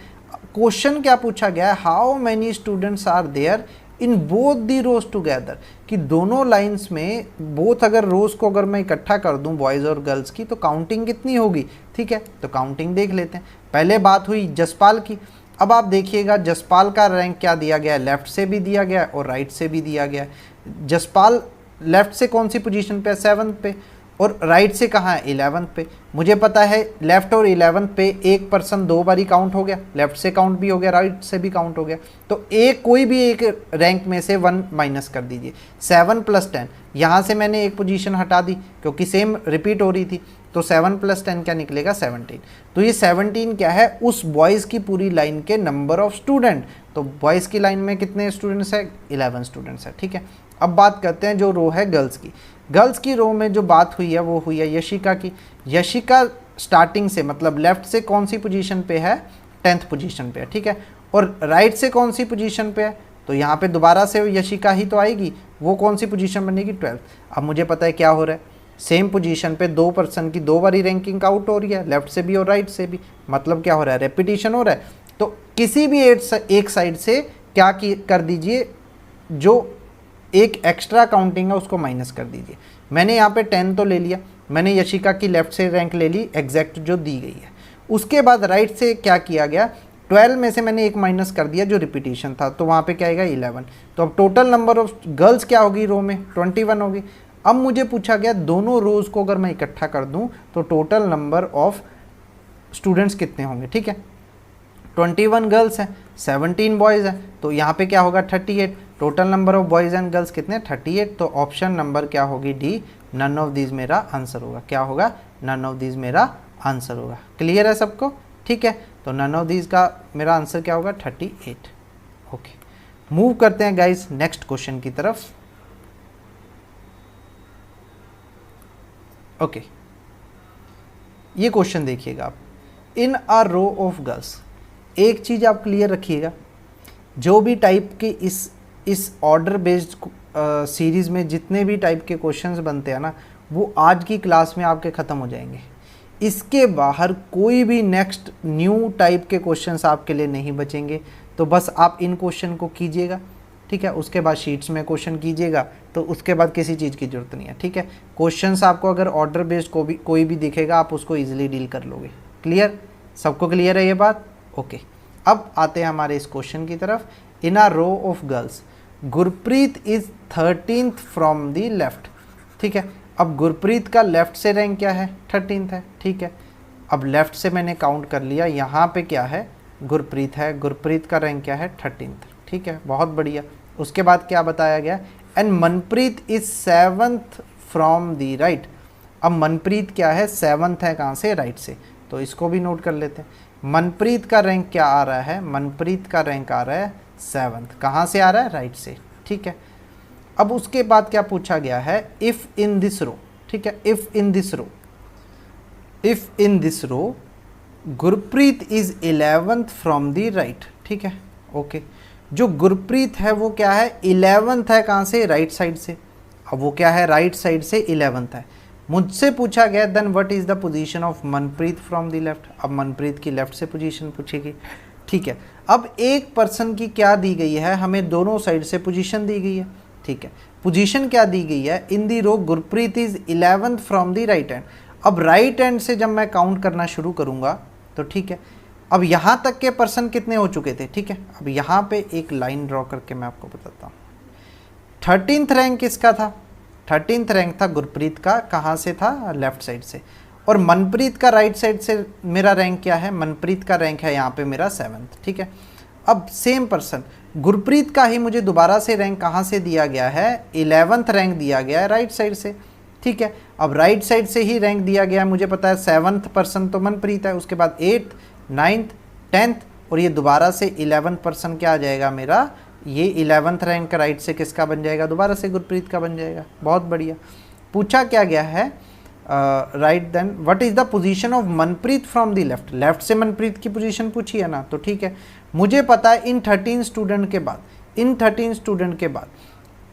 S1: क्वेश्चन क्या पूछा गया है, how many students are there in both the rows together, कि दोनों लाइंस में बोथ अगर रोज को अगर मैं इकट्ठा कर दूं बॉयज़ और गर्ल्स की तो काउंटिंग कितनी होगी, ठीक है, तो काउंटिंग देख लेते हैं। पहले बात हुई जसपाल की, अब आप देखिएगा जसपाल का रैंक क्या दिया गया है, लेफ्ट से भी दिया गया है और राइट से भी दिया गया है। जसपाल लेफ्ट से कौन सी पोजीशन पे है, 7th पे, और राइट से कहाँ है, 11th पे। मुझे पता है लेफ्ट और 11th पे एक पर्सन 2 बारी काउंट हो गया, लेफ्ट से काउंट भी हो गया, राइट से भी काउंट हो गया, तो एक कोई भी एक रैंक में से 1 माइनस कर दीजिए। 7 + 10, यहाँ से मैंने एक पोजीशन हटा दी क्योंकि सेम रिपीट हो रही थी, तो 7 + 10 क्या निकलेगा, 17। तो ये 17 क्या है, उस बॉयज़ की पूरी लाइन के नंबर ऑफ स्टूडेंट, तो बॉयज़ की लाइन में कितने स्टूडेंट्स है, 11 स्टूडेंट्स है, ठीक है। अब बात करते हैं जो रो है गर्ल्स की। गर्ल्स की रो में जो बात हुई है वो हुई है यशिका की। यशिका स्टार्टिंग से मतलब लेफ्ट से कौन सी पोजीशन पे है, 10th पोजीशन पे है, ठीक है, और राइट से कौन सी पोजीशन पे है, तो यहाँ पे दोबारा से यशिका ही तो आएगी, वो कौन सी पोजीशन बनेगी, 12th। अब मुझे पता है क्या हो रहा है, सेम पोजीशन पे 2 पर्सन की 2 बारी रैंकिंग आउट हो रही है, लेफ्ट से भी और राइट से भी, मतलब क्या हो रहा है, रेपिटेशन हो रहा है। तो किसी भी एक साइड से क्या कर दीजिए, जो एक एक्स्ट्रा काउंटिंग है उसको माइनस कर दीजिए। मैंने यहाँ पे 10 तो ले लिया, मैंने यशिका की लेफ्ट से रैंक ले ली एग्जैक्ट जो दी गई है। उसके बाद राइट से क्या किया गया, 12 में से मैंने एक माइनस कर दिया जो रिपीटिशन था, तो वहाँ पे क्या आएगा, 11। तो अब टोटल नंबर ऑफ गर्ल्स क्या होगी रो में, 21 होगी। अब मुझे पूछा गया दोनों रोज को अगर मैं इकट्ठा कर दूँ तो टोटल नंबर ऑफ स्टूडेंट्स कितने होंगे, ठीक है। 21 गर्ल्स हैं, 17 बॉयज़ हैं, तो यहाँ पे क्या होगा, 38। Total number of boys and girls कितने, 38। तो ऑप्शन नंबर क्या होगी, डी, नन ऑफ दीज मेरा आंसर होगा। क्या होगा, नन ऑफ दीज मेरा आंसर होगा। क्लियर है सबको, ठीक है। तो नन ऑफ दीज का मेरा आंसर क्या होगा, 38। ओके, मूव करते हैं गाइज नेक्स्ट क्वेश्चन की तरफ। ओके, ये क्वेश्चन देखिएगा आप, इन अ रो ऑफ गर्ल्स, एक चीज़ आप क्लियर रखिएगा, जो भी टाइप के इस ऑर्डर बेस्ड सीरीज़ में जितने भी टाइप के क्वेश्चंस बनते हैं ना, वो आज की क्लास में आपके ख़त्म हो जाएंगे। इसके बाहर कोई भी नेक्स्ट न्यू टाइप के क्वेश्चंस आपके लिए नहीं बचेंगे। तो बस आप इन क्वेश्चन को कीजिएगा, ठीक है, उसके बाद शीट्स में क्वेश्चन कीजिएगा, तो उसके बाद किसी चीज़ की ज़रूरत नहीं है, ठीक है। क्वेश्चंस आपको अगर ऑर्डर बेस्ड कोई भी दिखेगा आप उसको ईजिली डील कर लोगे। क्लियर, सबको क्लियर है ये बात, ओके। अब आते हैं हमारे इस क्वेश्चन की तरफ। In a row of girls, Gurpreet is 13th from the left, ठीक है। अब गुरप्रीत का लेफ्ट से रैंक क्या है, 13th है, ठीक है। अब लेफ्ट से मैंने काउंट कर लिया, यहाँ पे क्या है, गुरप्रीत है, गुरप्रीत का रैंक क्या है, 13th, ठीक है, बहुत बढ़िया। उसके बाद क्या बताया गया, and Manpreet is 7th from the right. अब मनप्रीत क्या है, 7th है कहाँ से, राइट से, तो इसको भी नोट कर लेते हैं। मनप्रीत का रैंक क्या आ रहा है, मनप्रीत का रैंक आ रहा है 7th। कहाँ से आ रहा है, राइट से, ठीक है। अब उसके बाद क्या पूछा गया है, इफ़ इन दिस रो, ठीक है, if in this row Gurpreet is 11th from the right, ठीक है, ओके। जो गुरप्रीत है वो क्या है, 11th है, कहाँ से, राइट साइड से। अब वो क्या है, राइट साइड से 11th है। मुझसे पूछा गया then what is the position of Manpreet from the left. अब मनप्रीत की लेफ्ट से पोजीशन पूछेगी, ठीक है। अब एक पर्सन की क्या दी गई है, हमें दोनों साइड से पोजीशन दी गई है, ठीक है। पोजीशन क्या दी गई है, in the row Gurpreet is 11th from the right hand. अब राइट हैंड से जब मैं काउंट करना शुरू करूंगा तो ठीक है, अब यहाँ तक के पर्सन कितने हो चुके थे, ठीक है। अब यहाँ पे एक लाइन ड्रॉ करके मैं आपको बताता हूँ। 13th रैंक किसका था, 13th रैंक था गुरप्रीत का, कहाँ से था, लेफ्ट साइड से। और मनप्रीत का राइट साइड से मेरा रैंक क्या है, मनप्रीत का रैंक है यहाँ पे मेरा 7th, ठीक है। अब सेम पर्सन गुरप्रीत का ही मुझे दोबारा से रैंक कहाँ से दिया गया है, 11th रैंक दिया गया है राइट साइड से, ठीक है। अब राइट साइड से ही रैंक दिया गया है, मुझे पता है 7th पर्सन तो मनप्रीत है, उसके बाद 8th 9th 10th और ये दोबारा से 11th पर्सन क्या आ जाएगा मेरा, ये 11th रैंक राइट से किसका बन जाएगा, दोबारा से गुरप्रीत का बन जाएगा। बहुत बढ़िया। पूछा क्या गया है, right then what is the position of Manpreet from the left. Left से मनप्रीत की पोजीशन पूछी है ना, तो ठीक है। मुझे पता है इन 13 स्टूडेंट के बाद, इन 13 स्टूडेंट के बाद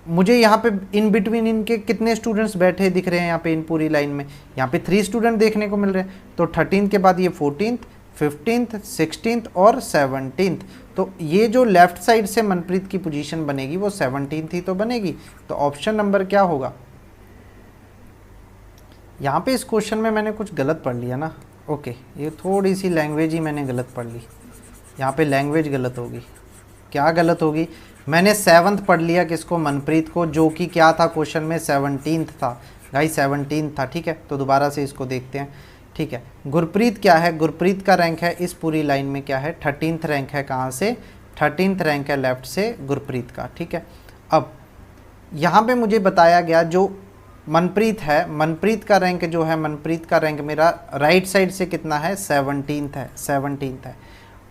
S1: मुझे यहाँ पे इन बिटवीन इनके कितने स्टूडेंट्स बैठे दिख रहे हैं, यहाँ पे इन पूरी लाइन में यहाँ पे 3 स्टूडेंट देखने को मिल रहे हैं। तो 13 के बाद ये 14th 15th 16th और 17th। तो ये जो लेफ्ट साइड से मनप्रीत की पोजीशन बनेगी वो 17th ही तो बनेगी। तो ऑप्शन नंबर क्या होगा, यहाँ पे इस क्वेश्चन में मैंने कुछ गलत पढ़ लिया ना, ओके, ये थोड़ी सी लैंग्वेज ही मैंने गलत पढ़ ली, यहाँ पे लैंग्वेज गलत होगी। क्या गलत होगी, मैंने 7th पढ़ लिया किसको, मनप्रीत को, जो कि क्या था क्वेश्चन में 17th था, गाइस 17th था, ठीक है। तो दोबारा से इसको देखते हैं, ठीक है। गुरप्रीत क्या है, गुरप्रीत का रैंक है इस पूरी लाइन में क्या है, 13th रैंक है, कहाँ से, 13th रैंक है लेफ्ट से गुरप्रीत का, ठीक है। अब यहाँ पे मुझे बताया गया जो मनप्रीत है, मनप्रीत का रैंक जो है, मनप्रीत का रैंक मेरा राइट साइड से कितना है, 17th है, 17th है।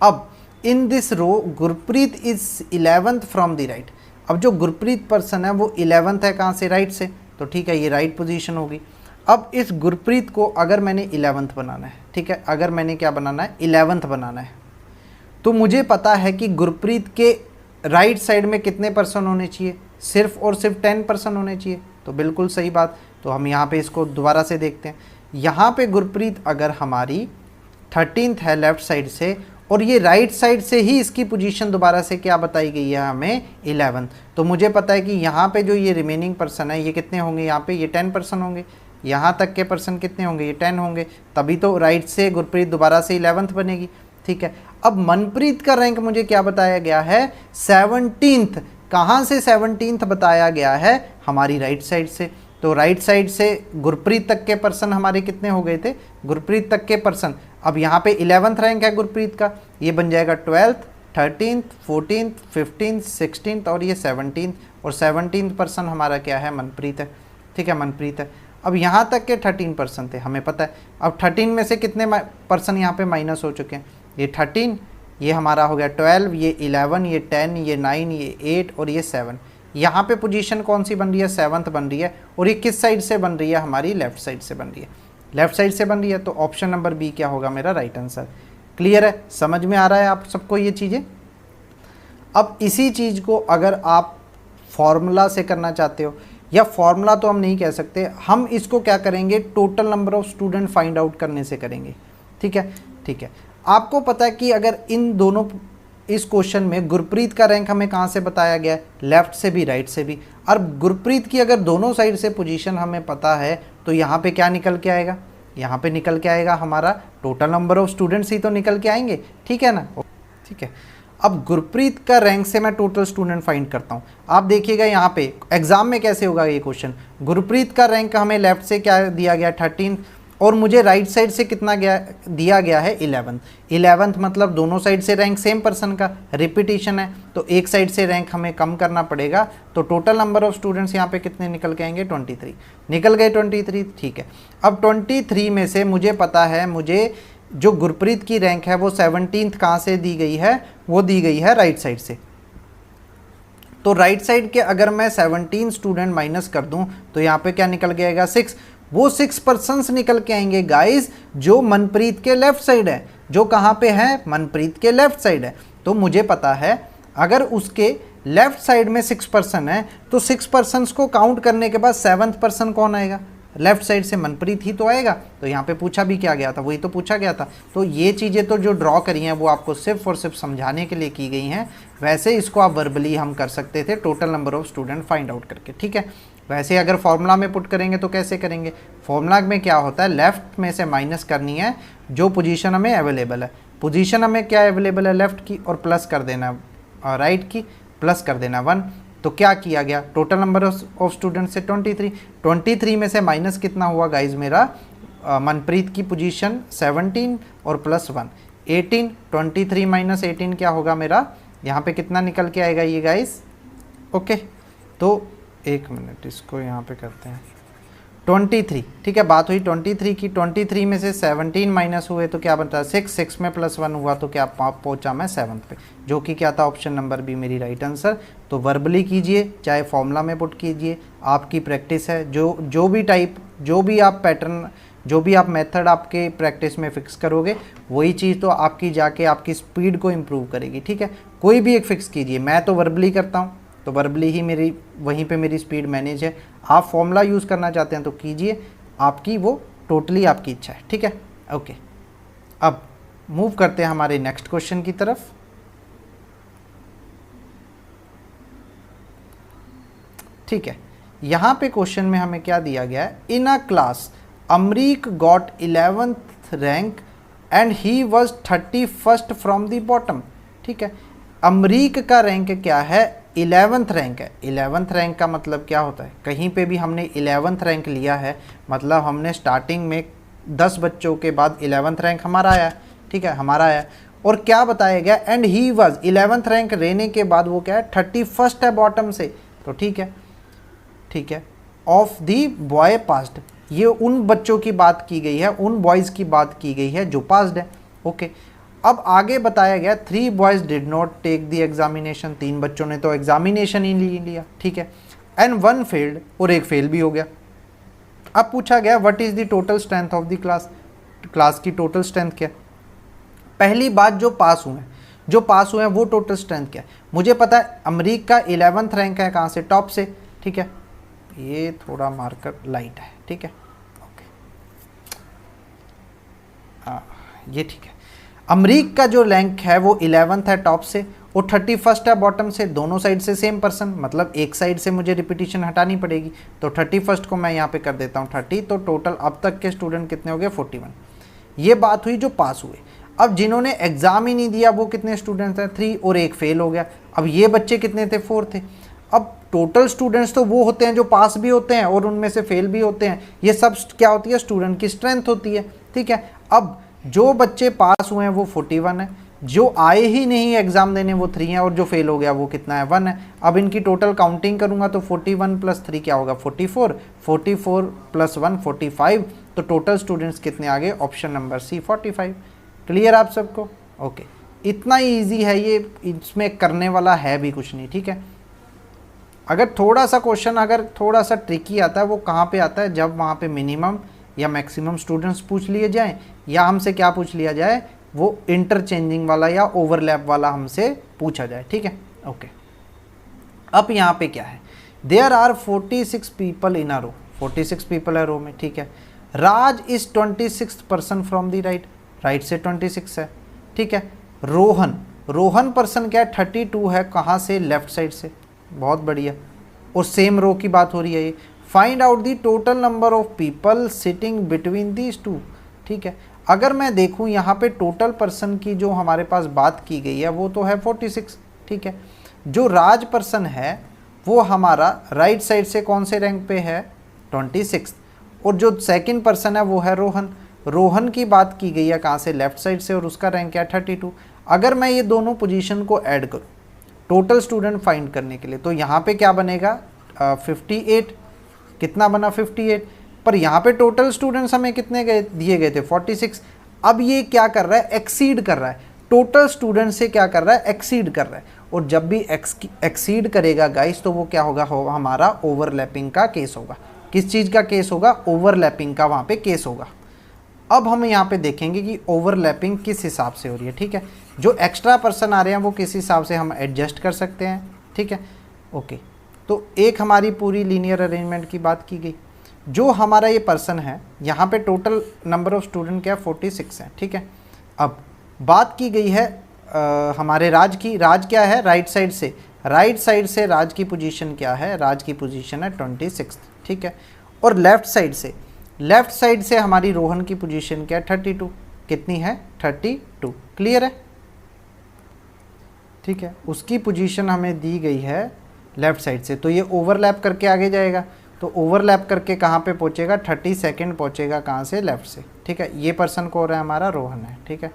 S1: अब in this row Gurpreet is 11th from the right. अब जो गुरप्रीत पर्सन है वो 11th है, कहाँ से, राइट से, तो ठीक है, ये राइट पोजीशन होगी। अब इस गुरप्रीत को अगर मैंने 11th बनाना है, ठीक है, अगर मैंने क्या बनाना है, 11th बनाना है, तो मुझे पता है कि गुरप्रीत के राइट साइड में कितने पर्सन होने चाहिए, सिर्फ और सिर्फ 10 पर्सन होने चाहिए। तो बिल्कुल सही बात। तो हम यहाँ पे इसको दोबारा से देखते हैं। यहाँ पे गुरप्रीत अगर हमारी 13th है लेफ्ट साइड से और ये राइट साइड से ही इसकी पोजीशन दोबारा से क्या बताई गई है हमें, 11th। तो मुझे पता है कि यहाँ पे जो ये रिमेनिंग पर्सन है ये कितने होंगे, यहाँ पे ये 10 पर्सन होंगे, यहाँ तक के पर्सन कितने होंगे, ये 10 होंगे, तभी तो राइट से गुरप्रीत दोबारा से 11th बनेगी, ठीक है। अब मनप्रीत का रैंक मुझे क्या बताया गया है, 17th। कहाँ से 17th बताया गया है, हमारी राइट साइड से। तो राइट साइड से गुरप्रीत तक के पर्सन हमारे कितने हो गए थे, गुरप्रीत तक के पर्सन। अब यहाँ पे 11th रैंक है गुरप्रीत का, ये बन जाएगा 12th 13th 14th 15th 16th और ये 17th, और 17th पर्सन हमारा क्या है, मनप्रीत है, ठीक है, मनप्रीत है। अब यहाँ तक के 13 पर्सन थे, हमें पता है। अब 13 में से कितने पर्सन यहाँ पे माइनस हो चुके हैं, ये 13, ये हमारा हो गया 12, ये 11, ये 10, ये 9, ये 8 और ये 7। यहाँ पे पोजीशन कौन सी बन रही है, 7th बन रही है, और ये किस साइड से बन रही है, हमारी लेफ्ट साइड से बन रही है, लेफ्ट साइड से बन रही है। तो ऑप्शन नंबर बी क्या होगा मेरा राइट आंसर। क्लियर है, समझ में आ रहा है आप सबको ये चीज़ें। अब इसी चीज़ को अगर आप फॉर्मूला से करना चाहते हो, या फॉर्मूला तो हम नहीं कह सकते, हम इसको क्या करेंगे, total number of student find out करने से करेंगे, ठीक है, ठीक है। आपको पता है कि अगर इन दोनों, इस क्वेश्चन में गुरप्रीत का रैंक हमें कहाँ से बताया गया है, लेफ्ट से भी राइट से भी, और गुरप्रीत की अगर दोनों साइड से पोजीशन हमें पता है तो यहाँ पे क्या निकल के आएगा, यहाँ पे निकल के आएगा हमारा टोटल नंबर ऑफ स्टूडेंट्स ही तो निकल के आएंगे, ठीक है ना, ठीक है। अब गुरप्रीत का रैंक से मैं टोटल स्टूडेंट फाइंड करता हूँ। आप देखिएगा यहाँ पे एग्जाम में कैसे होगा ये क्वेश्चन, गुरप्रीत का रैंक हमें लेफ्ट से क्या दिया गया 13 और मुझे राइट साइड से कितना दिया गया है 11th मतलब दोनों साइड से रैंक सेम पर्सन का रिपीटिशन है, तो एक साइड से रैंक हमें कम करना पड़ेगा। तो टोटल नंबर ऑफ स्टूडेंट्स यहाँ पे कितने निकल के आएंगे, 23 निकल गए, 23, ठीक है। अब 23 में से मुझे पता है मुझे जो गुरप्रीत की रैंक है वो 17th कहाँ से दी गई है, वो दी गई है राइट साइड से। तो राइट साइड के अगर मैं 17 स्टूडेंट माइनस कर दूं तो यहाँ पे क्या निकल के आएगा 6। वो 6 पर्सन्स निकल के आएंगे गाइस जो मनप्रीत के लेफ्ट साइड है, जो कहाँ पे है, मनप्रीत के लेफ्ट साइड है। तो मुझे पता है अगर उसके लेफ्ट साइड में 6 पर्सन है तो 6 पर्सन्स को काउंट करने के बाद 7th पर्सन कौन आएगा, लेफ्ट साइड से मनप्रीत ही तो आएगा। तो यहाँ पे पूछा भी क्या गया था, वही तो पूछा गया था। तो ये चीज़ें तो जो ड्रॉ करी हैं वो आपको सिर्फ और सिर्फ समझाने के लिए की गई हैं। वैसे इसको आप वर्बली हम कर सकते थे total number of student find out करके, ठीक है। वैसे अगर फॉर्मूला में पुट करेंगे तो कैसे करेंगे, फॉर्मूला में क्या होता है, लेफ्ट में से माइनस करनी है जो पोजीशन हमें अवेलेबल है। पोजीशन हमें क्या अवेलेबल है, लेफ्ट की, और प्लस कर देना राइट की, प्लस कर देना 1। तो क्या किया गया, टोटल नंबर ऑफ स्टूडेंट से 23 में से माइनस कितना हुआ गाइज मेरा, मनप्रीत की पोजीशन 17 और प्लस 1 18। 23 माइनस 18 क्या होगा मेरा, यहाँ पे कितना निकल के आएगा ये गाइज। ओके, तो एक मिनट इसको यहाँ पे करते हैं 23, ठीक है। बात हुई 23 की, 23 में से 17 माइनस हुए तो क्या बनता है 6 में प्लस 1 हुआ तो क्या पहुँचा मैं 7th पे, जो कि क्या था ऑप्शन नंबर बी मेरी राइट आंसर। तो वर्बली कीजिए चाहे फॉर्मूला में पुट कीजिए, आपकी प्रैक्टिस है। जो भी आप पैटर्न, जो भी आप मेथड आपके प्रैक्टिस में फिक्स करोगे वही चीज़ तो आपकी जाके आपकी स्पीड को इम्प्रूव करेगी, ठीक है। कोई भी एक फिक्स कीजिए, मैं तो वर्बली करता हूँ तो वर्बली ही मेरी, वहीं पे मेरी स्पीड मैनेज है। आप फॉर्मूला यूज़ करना चाहते हैं तो कीजिए, आपकी वो टोटली आपकी इच्छा है, ठीक है। ओके, अब मूव करते हैं हमारे नेक्स्ट क्वेश्चन की तरफ। ठीक है, यहाँ पे क्वेश्चन में हमें क्या दिया गया है, in a class Amrik got 11th rank and he was 31st from the bottom, ठीक है। अमरीक का रैंक क्या है, 11th रैंक है। 11th रैंक का मतलब क्या होता है, कहीं पे भी हमने 11th रैंक लिया है मतलब हमने स्टार्टिंग में 10 बच्चों के बाद 11th रैंक हमारा आया, ठीक है, हमारा आया। और क्या बताया गया, and he was 11th rank रहने के बाद वो क्या है 31st है बॉटम से, तो ठीक है, ठीक है। ऑफ दी बॉय पास्ड, ये उन बच्चों की बात की गई है, उन बॉयज़ की बात की गई है जो पास्ड है। ओके, अब आगे बताया गया 3 boys did not take the examination, 3 बच्चों ने तो एग्जामिनेशन ही नहीं लिया, ठीक है। एंड 1 फेल्ड, और एक फेल भी हो गया। अब पूछा गया what is the total strength of the class, class की टोटल स्ट्रेंथ क्या। पहली बात, जो पास हुए हैं वो टोटल स्ट्रेंथ क्या है। मुझे पता है अमरीक का 11th रैंक है, कहाँ से, टॉप से, ठीक है। ये थोड़ा मार्कर लाइट है, ठीक है, ओके, ये ठीक है। अमरीक का जो रैंक है वो 11th है टॉप से और 31st है बॉटम से, दोनों साइड से सेम पर्सन, मतलब एक साइड से मुझे रिपीटिशन हटानी पड़ेगी। तो 31st को मैं यहाँ पे कर देता हूँ 30, तो टोटल अब तक के स्टूडेंट कितने हो गए 41। ये बात हुई जो पास हुए। अब जिन्होंने एग्जाम ही नहीं दिया वो कितने स्टूडेंट्स हैं 3, और एक फेल हो गया। अब ये बच्चे कितने थे 4 थे। अब टोटल स्टूडेंट्स तो वो होते हैं जो पास भी होते हैं और उनमें से फेल भी होते हैं, ये सब क्या होती है, स्टूडेंट की स्ट्रेंथ होती है, ठीक है। अब जो बच्चे पास हुए हैं वो 41 है, जो आए ही नहीं एग्जाम देने वो 3 हैं, और जो फेल हो गया वो कितना है 1 है। अब इनकी टोटल काउंटिंग करूंगा तो 41 + 3 क्या होगा 44, 44 + 1 45, तो टोटल स्टूडेंट्स कितने आ गए, ऑप्शन नंबर सी 45। क्लियर आप सबको, ओके। इतना ही ईजी है ये, इसमें करने वाला है भी कुछ नहीं, ठीक है। अगर थोड़ा सा क्वेश्चन अगर थोड़ा सा ट्रिकी आता है वो कहाँ पे आता है, जब वहाँ पे मिनिमम या मैक्सिमम स्टूडेंट्स पूछ लिए जाएं, या हमसे क्या पूछ लिया जाए, वो इंटरचेंजिंग वाला या ओवरलैप वाला हमसे पूछा जाए, ठीक है, ओके। अब यहाँ पे क्या है, there are 46 people in a row, 46 people है रो में, ठीक है। Raj is 26th person from the right, right से 26 है, ठीक है। रोहन पर्सन क्या है 32 है, कहाँ से, लेफ्ट साइड से, बहुत बढ़िया। और सेम रो की बात हो रही है ये। Find out the total number of people sitting between these two, ठीक है। अगर मैं देखूं यहाँ पे टोटल पर्सन की जो हमारे पास बात की गई है वो तो है 46, ठीक है। जो राज पर्सन है वो हमारा राइट साइड से कौन से रैंक पे है 26, और जो सेकंड पर्सन है वो है रोहन की बात की गई है कहाँ से, लेफ्ट साइड से, और उसका रैंक है 32। अगर मैं ये दोनों पोजीशन को ऐड करूँ टोटल स्टूडेंट फाइंड करने के लिए, तो यहाँ पे क्या बनेगा 58, कितना बना 58, पर यहाँ पे टोटल स्टूडेंट्स हमें कितने गए दिए गए थे 46। अब ये क्या कर रहा है, एक्सीड कर रहा है, टोटल स्टूडेंट से क्या कर रहा है, एक्सीड कर रहा है। और जब भी एक्सीड करेगा गाइस तो वो क्या होगा, हमारा ओवरलैपिंग का केस होगा। किस चीज़ का केस होगा, ओवरलैपिंग का वहाँ पे केस होगा। अब हम यहाँ पे देखेंगे कि ओवरलैपिंग किस हिसाब से हो रही है, ठीक है। जो एक्स्ट्रा पर्सन आ रहे हैं वो किस हिसाब से हम एडजस्ट कर सकते हैं, ठीक है। ओके, तो एक हमारी पूरी लीनियर अरेंजमेंट की बात की गई। जो हमारा ये पर्सन है, यहाँ पे टोटल नंबर ऑफ स्टूडेंट क्या है, 46 है, ठीक है। अब बात की गई है हमारे राज की। राज क्या है, राइट साइड से, राइट साइड से राज की पोजीशन क्या है, राज की पोजीशन है 26, ठीक है। और लेफ्ट साइड से, लेफ्ट साइड से हमारी रोहन की पोजीशन क्या है, 32। कितनी है, 32। क्लियर है, ठीक है। उसकी पोजीशन हमें दी गई है लेफ्ट साइड से, तो ये ओवरलैप करके आगे जाएगा। तो ओवरलैप करके कहाँ पे पहुँचेगा, 32 पहुँचेगा कहाँ से, लेफ्ट से, ठीक है। ये पर्सन कौन है, हमारा रोहन है, ठीक है।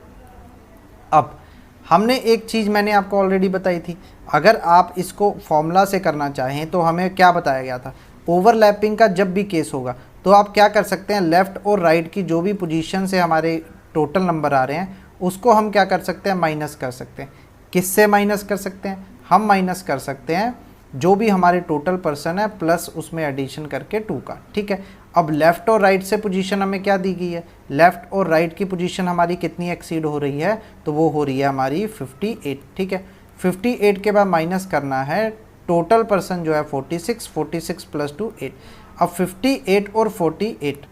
S1: अब हमने एक चीज़ मैंने आपको ऑलरेडी बताई थी, अगर आप इसको फॉर्मूला से करना चाहें तो हमें क्या बताया गया था, ओवरलैपिंग का जब भी केस होगा तो आप क्या कर सकते हैं, लेफ़्ट और राइट की जो भी पोजीशन से हमारे टोटल नंबर आ रहे हैं उसको हम क्या कर सकते हैं, माइनस कर सकते हैं। किससे माइनस कर सकते हैं, हम माइनस कर सकते हैं जो भी हमारे टोटल पर्सन है प्लस उसमें एडिशन करके 2 का, ठीक है। अब लेफ़्ट और राइट से पोजीशन हमें क्या दी गई है, लेफ़्ट और राइट की पोजीशन हमारी कितनी एक्सीड हो रही है, तो वो हो रही है हमारी 58, ठीक है। 58 के बाद माइनस करना है टोटल पर्सन जो है 46, 46 + 2 8। अब 58 और 48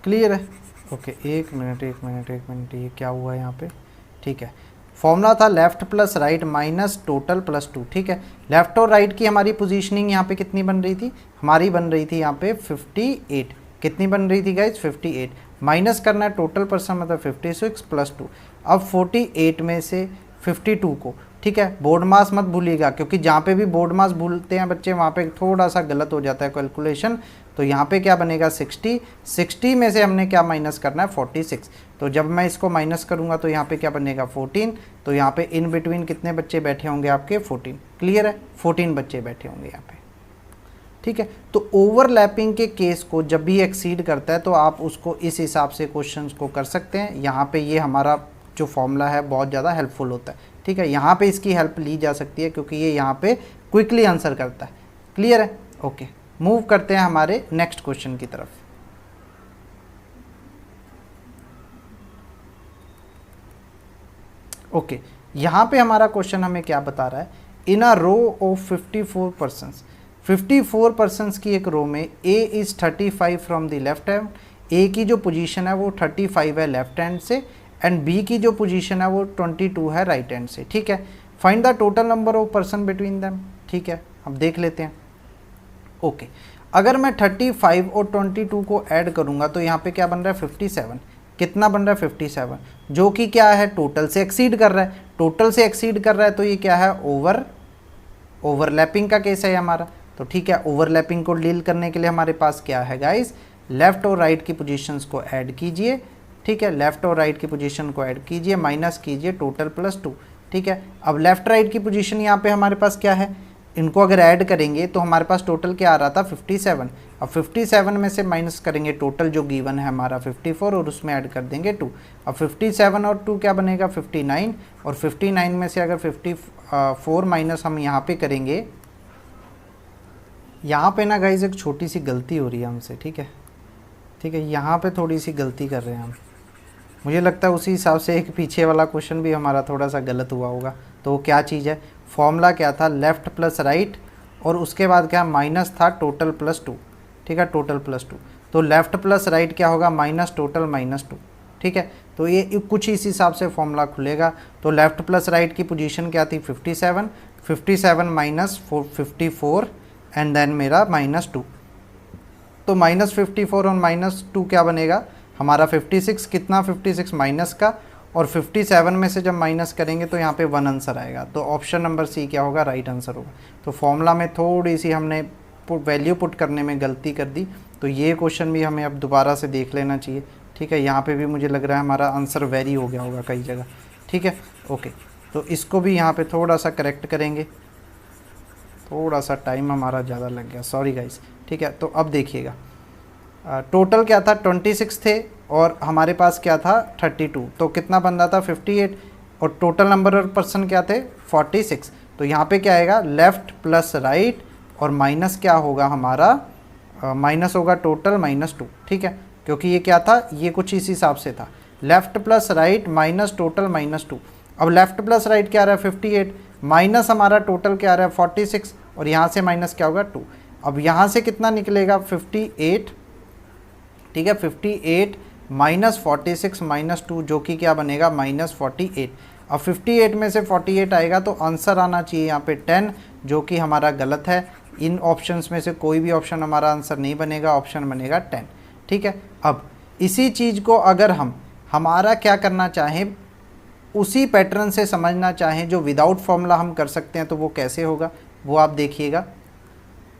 S1: क्लियर है। ओके, एक मिनट, ये क्या हुआ यहाँ पे, ठीक है। फॉर्मूला था left plus right minus total plus 2, ठीक है। लेफ्ट और राइट की हमारी पोजीशनिंग यहाँ पे कितनी बन रही थी, हमारी बन रही थी यहाँ पे 58। कितनी बन रही थी गाइज, 58। माइनस करना है टोटल पर्सन मतलब 56 + 2। अब 48 में से 52 को, ठीक है, बोर्ड मास मत भूलिएगा, क्योंकि जहाँ पे भी बोर्ड मास भूलते हैं बच्चे वहाँ पे थोड़ा सा गलत हो जाता है कैलकुलेशन। तो यहाँ पे क्या बनेगा, 60 में से हमने क्या माइनस करना है, 46। तो जब मैं इसको माइनस करूँगा तो यहाँ पे क्या बनेगा, 14। तो यहाँ पे इन बिटवीन कितने बच्चे बैठे होंगे आपके, 14। क्लियर है, 14 बच्चे बैठे होंगे यहाँ पे, ठीक है। तो ओवरलैपिंग के केस को जब भी एक्सीड करता है तो आप उसको इस हिसाब से क्वेश्चंस को कर सकते हैं। यहाँ पे ये हमारा जो फॉर्मूला है बहुत ज़्यादा हेल्पफुल होता है, ठीक है। यहाँ पे इसकी हेल्प ली जा सकती है क्योंकि ये यहाँ पे क्विकली आंसर करता है। क्लियर है, ओके। मूव करते हैं हमारे नेक्स्ट क्वेश्चन की तरफ। ओके, यहाँ पे हमारा क्वेश्चन हमें क्या बता रहा है, in a row of 54 persons, 54 persons की एक रो में A is 35 from the left hand, A की जो पोजीशन है वो 35 है लेफ्ट हैंड से, एंड बी की जो पोजीशन है वो 22 है राइट हैंड से, ठीक है। Find the total number of person between them, ठीक है। अब देख लेते हैं। ओके, अगर मैं 35 और 22 को ऐड करूंगा तो यहाँ पे क्या बन रहा है, 57। कितना बन रहा है, 57, जो कि क्या है, टोटल से एक्सीड कर रहा है। टोटल से एक्सीड कर रहा है तो ये क्या है, ओवरलैपिंग का केस है हमारा। तो ठीक है, ओवरलैपिंग को डील करने के लिए हमारे पास क्या है गाइस, लेफ्ट और राइट की पोजीशंस को ऐड कीजिए, ठीक है। लेफ्ट और राइट की पोजीशन को ऐड कीजिए, माइनस कीजिए टोटल प्लस 2, ठीक है। अब लेफ्ट राइट की पोजीशन यहाँ पे हमारे पास क्या है, इनको अगर ऐड करेंगे तो हमारे पास टोटल क्या आ रहा था, 57। अब 57 में से माइनस करेंगे टोटल जो गिवन है हमारा 54 और उसमें ऐड कर देंगे 2। अब 57 और 2 क्या बनेगा, 59। और 59 में से अगर 54 माइनस हम यहाँ पे करेंगे, यहाँ पे ना गाइज एक छोटी सी गलती हो रही है हमसे, ठीक है, ठीक है। यहाँ पे थोड़ी सी गलती कर रहे हैं हम, मुझे लगता है उसी हिसाब से एक पीछे वाला क्वेश्चन भी हमारा थोड़ा सा गलत हुआ होगा। तो वो क्या चीज़ है, फॉर्मूला क्या था, लेफ़्ट प्लस राइट और उसके बाद क्या माइनस था टोटल प्लस 2, ठीक है, टोटल प्लस 2। तो लेफ़्ट प्लस राइट क्या होगा, माइनस टोटल माइनस 2, ठीक है। तो ये कुछ इस हिसाब से फॉर्मूला खुलेगा। तो लेफ़्ट प्लस राइट की पोजीशन क्या थी, 57, 57 माइनस 54 एंड देन मेरा माइनस 2। तो माइनस 54 और माइनस 2 क्या बनेगा हमारा 56। कितना 56 माइनस का, और 57 में से जब माइनस करेंगे तो यहाँ पे 1 आंसर आएगा। तो ऑप्शन नंबर सी क्या होगा, राइट आंसर होगा। तो फॉर्मूला में थोड़ी सी हमने वैल्यू पुट करने में गलती कर दी, तो ये क्वेश्चन भी हमें अब दोबारा से देख लेना चाहिए, ठीक है। यहाँ पे भी मुझे लग रहा है हमारा आंसर वेरी हो गया होगा कई जगह, ठीक है, ओके। तो इसको भी यहाँ पे थोड़ा सा करेक्ट करेंगे, थोड़ा सा टाइम हमारा ज़्यादा लग गया, सॉरी गाइस, ठीक है। तो अब देखिएगा, टोटल क्या था 26 थे और हमारे पास क्या था 32, तो कितना बन रहा था 58, और टोटल नंबर ऑफ पर्सन क्या थे 46। तो यहाँ पे क्या आएगा लेफ़्ट प्लस राइट और माइनस क्या होगा हमारा, माइनस होगा टोटल -2, ठीक है, क्योंकि ये क्या था, ये कुछ इस हिसाब से था, left plus right minus total -2। अब लेफ़्ट प्लस राइट क्या आ रहा है 58, माइनस हमारा टोटल क्या आ रहा है 46, और यहाँ से माइनस क्या होगा 2। अब यहाँ से कितना निकलेगा 58, ठीक है, 58 माइनस 46 -2 जो कि क्या बनेगा -48। अब 58 में से 48 आएगा तो आंसर आना चाहिए यहाँ पे 10, जो कि हमारा गलत है। इन ऑप्शंस में से कोई भी ऑप्शन हमारा आंसर नहीं बनेगा, ऑप्शन बनेगा 10, ठीक है। अब इसी चीज़ को अगर हम हमारा क्या करना चाहें, उसी पैटर्न से समझना चाहें जो विदाउट फॉर्मूला हम कर सकते हैं, तो वो कैसे होगा वो आप देखिएगा।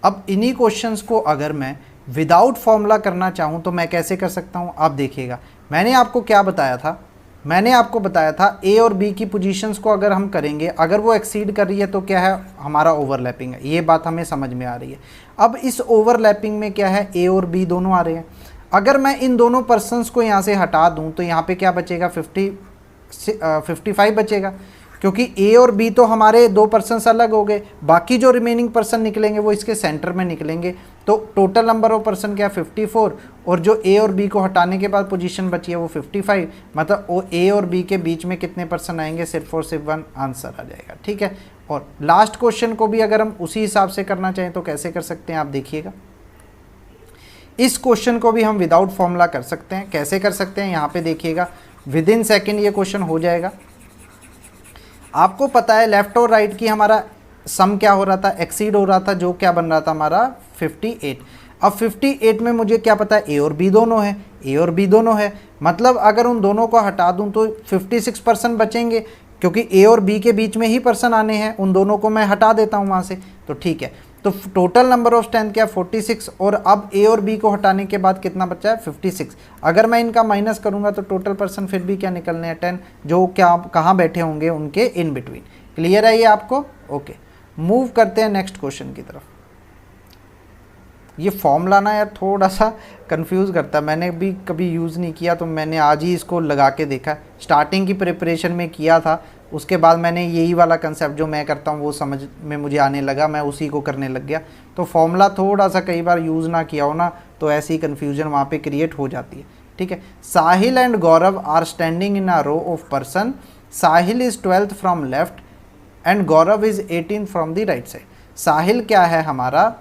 S1: अब इन्हीं क्वेश्चंस को अगर मैं विदाउट फॉर्मूला करना चाहूँ तो मैं कैसे कर सकता हूँ, आप देखिएगा। मैंने आपको क्या बताया था, मैंने आपको बताया था ए और बी की पोजीशंस को अगर हम करेंगे, अगर वो एक्सीड कर रही है तो क्या है हमारा ओवरलैपिंग है, ये बात हमें समझ में आ रही है। अब इस ओवरलैपिंग में क्या है, ए और बी दोनों आ रहे हैं। अगर मैं इन दोनों पर्सनस को यहाँ से हटा दूँ तो यहाँ पे क्या बचेगा 55 बचेगा, क्योंकि ए और बी तो हमारे दो पर्सनस अलग हो गए, बाकी जो रिमेनिंग पर्सन निकलेंगे वो इसके सेंटर में निकलेंगे। तो टोटल नंबर ऑफ पर्सन क्या 54, और जो ए और बी को हटाने के बाद पोजीशन बची है वो 55, मतलब वो ए और बी के बीच में कितने पर्सन आएंगे, सिर्फ और सिर्फ 1 आंसर आ जाएगा, ठीक है। और लास्ट क्वेश्चन को भी अगर हम उसी हिसाब से करना चाहें तो कैसे कर सकते हैं, आप देखिएगा। इस क्वेश्चन को भी हम विदाउट फॉर्मूला कर सकते हैं। कैसे कर सकते हैं, यहाँ पे देखिएगा, विद इन सेकेंड ये क्वेश्चन हो जाएगा। आपको पता है लेफ्ट और राइट की हमारा सम क्या हो रहा था, एक्सीड हो रहा था, जो क्या बन रहा था हमारा 58। अब 58 में मुझे क्या पता है ए और बी दोनों है, ए और बी दोनों है, मतलब अगर उन दोनों को हटा दूं तो 56 पर्सन बचेंगे, क्योंकि ए और बी के बीच में ही पर्सन आने हैं, उन दोनों को मैं हटा देता हूं वहां से, तो ठीक है। तो टोटल नंबर ऑफ स्ट्रेंथ क्या 46, और अब ए और बी को हटाने के बाद कितना बचा है 56। अगर मैं इनका माइनस करूंगा तो टोटल पर्सन फिर भी क्या निकलने हैं 10, जो क्या कहाँ बैठे होंगे उनके इन बिटवीन। क्लियर है ये आपको, ओके। मूव करते हैं नेक्स्ट क्वेश्चन की तरफ। ये फॉर्मूला ना यार थोड़ा सा कंफ्यूज करता है, मैंने भी कभी यूज़ नहीं किया, तो मैंने आज ही इसको लगा के देखा। स्टार्टिंग की प्रिपरेशन में किया था, उसके बाद मैंने यही वाला कंसेप्ट जो मैं करता हूँ वो समझ में मुझे आने लगा, मैं उसी को करने लग गया। तो फॉर्मूला थोड़ा सा कई बार यूज़ ना किया हो ना तो ऐसी कन्फ्यूजन वहाँ पे क्रिएट हो जाती है, ठीक है। Sahil and Gaurav are standing in a row of person, Sahil is 12th from left and Gaurav is 18th from the right side. Sahil क्या है हमारा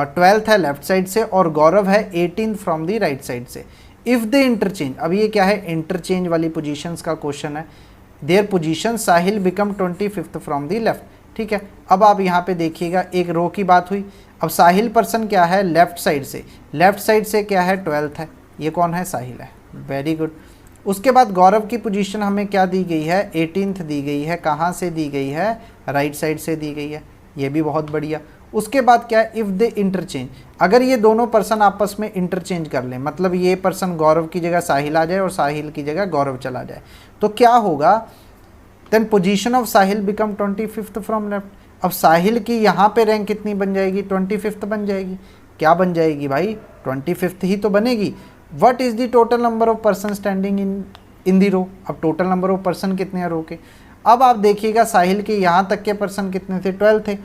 S1: 12th है लेफ्ट साइड से और गौरव है 18th from the right side से। इफ़ द इंटरचेंज, अब ये क्या है इंटरचेंज वाली पोजीशंस का क्वेश्चन है। Their position Sahil become 25th from the left, ठीक है। अब आप यहाँ पे देखिएगा एक रो की बात हुई। अब साहिल पर्सन क्या है लेफ्ट साइड से, लेफ्ट साइड से क्या है 12th है, ये कौन है साहिल है, वेरी गुड। उसके बाद गौरव की पोजीशन हमें क्या दी गई है 18th दी गई है, कहाँ से दी गई है राइट साइड से दी गई है, ये भी बहुत बढ़िया। उसके बाद क्या है इफ़ दे इंटरचेंज, अगर ये दोनों पर्सन आपस में इंटरचेंज कर लें, मतलब ये पर्सन गौरव की जगह साहिल आ जाए और साहिल की जगह गौरव चला जाए, तो क्या होगा, then position of Sahil become 25th from left. अब साहिल की यहाँ पे रैंक कितनी बन जाएगी 25th बन जाएगी, क्या बन जाएगी भाई 25th ही तो बनेगी। What is the total number of person standing in the row, अब टोटल नंबर ऑफ पर्सन कितने हैं रो के। अब आप देखिएगा साहिल के यहाँ तक के पर्सन कितने थे 12 थे।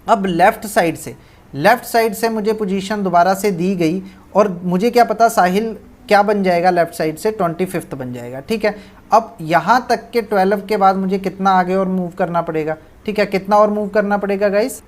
S1: अब लेफ़्ट साइड से मुझे पोजीशन दोबारा से दी गई और मुझे क्या पता साहिल क्या बन जाएगा लेफ़्ट साइड से 25th बन जाएगा, ठीक है। अब यहाँ तक के 12 के बाद मुझे कितना आगे और मूव करना पड़ेगा, ठीक है, कितना और मूव करना पड़ेगा गाइस,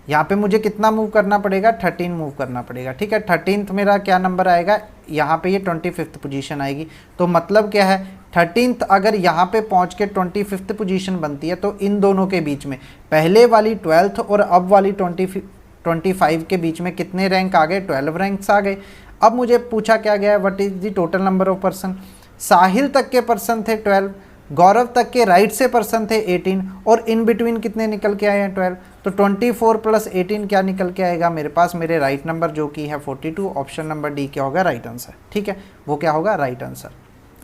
S1: यहाँ पे मुझे कितना मूव करना पड़ेगा 13 मूव करना पड़ेगा, ठीक है। 13th मेरा क्या नंबर आएगा, यहाँ पे ये 25th पोजीशन आएगी। तो मतलब क्या है 13th अगर यहाँ पे पहुँच के 25th पोजीशन बनती है तो इन दोनों के बीच में पहले वाली 12th और अब वाली 25 के बीच में कितने रैंक आ गए 12 रैंक्स आ गए। अब मुझे पूछा क्या गया है what is the total number of person, Sahil तक के पर्सन थे 12, गौरव तक के राइट से पर्सन थे 18 और इन बिटवीन कितने निकल के आए हैं 12। तो 24 + 18 क्या निकल के आएगा मेरे पास, मेरे राइट नंबर जो कि है 42, ऑप्शन नंबर डी क्या होगा राइट आंसर, ठीक है, वो क्या होगा राइट आंसर।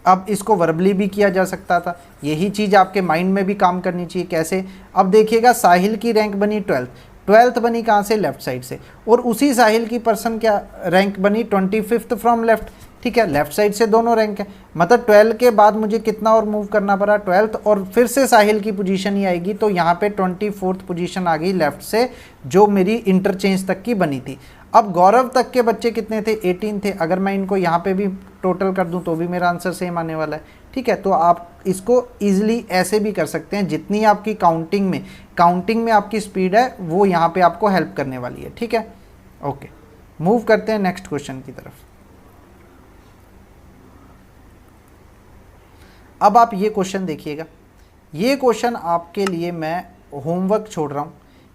S1: अब इसको वर्बली भी किया जा सकता था, यही चीज़ आपके माइंड में भी काम करनी चाहिए। कैसे, अब देखिएगा साहिल की रैंक बनी 12, 12th बनी कहाँ से, लेफ्ट साइड से, और उसी साहिल की पर्सन क्या रैंक बनी, 25th फ्रॉम लेफ्ट, ठीक है, लेफ्ट साइड से दोनों रैंक है, मतलब 12 के बाद मुझे कितना और मूव करना पड़ा, 12th, और फिर से साहिल की पोजीशन ही आएगी, तो यहाँ पे 24th पोजीशन आ गई लेफ्ट से, जो मेरी इंटरचेंज तक की बनी थी। अब गौरव तक के बच्चे कितने थे, 18 थे, अगर मैं इनको यहाँ पे भी टोटल कर दूँ तो भी मेरा आंसर सेम आने वाला है, ठीक है। तो आप इसको ईजिली ऐसे भी कर सकते हैं, जितनी आपकी काउंटिंग में आपकी स्पीड है वो यहाँ पे आपको हेल्प करने वाली है, ठीक है। ओके, मूव करते हैं नेक्स्ट क्वेश्चन की तरफ। अब आप ये क्वेश्चन देखिएगा, ये क्वेश्चन आपके लिए मैं होमवर्क छोड़ रहा हूँ,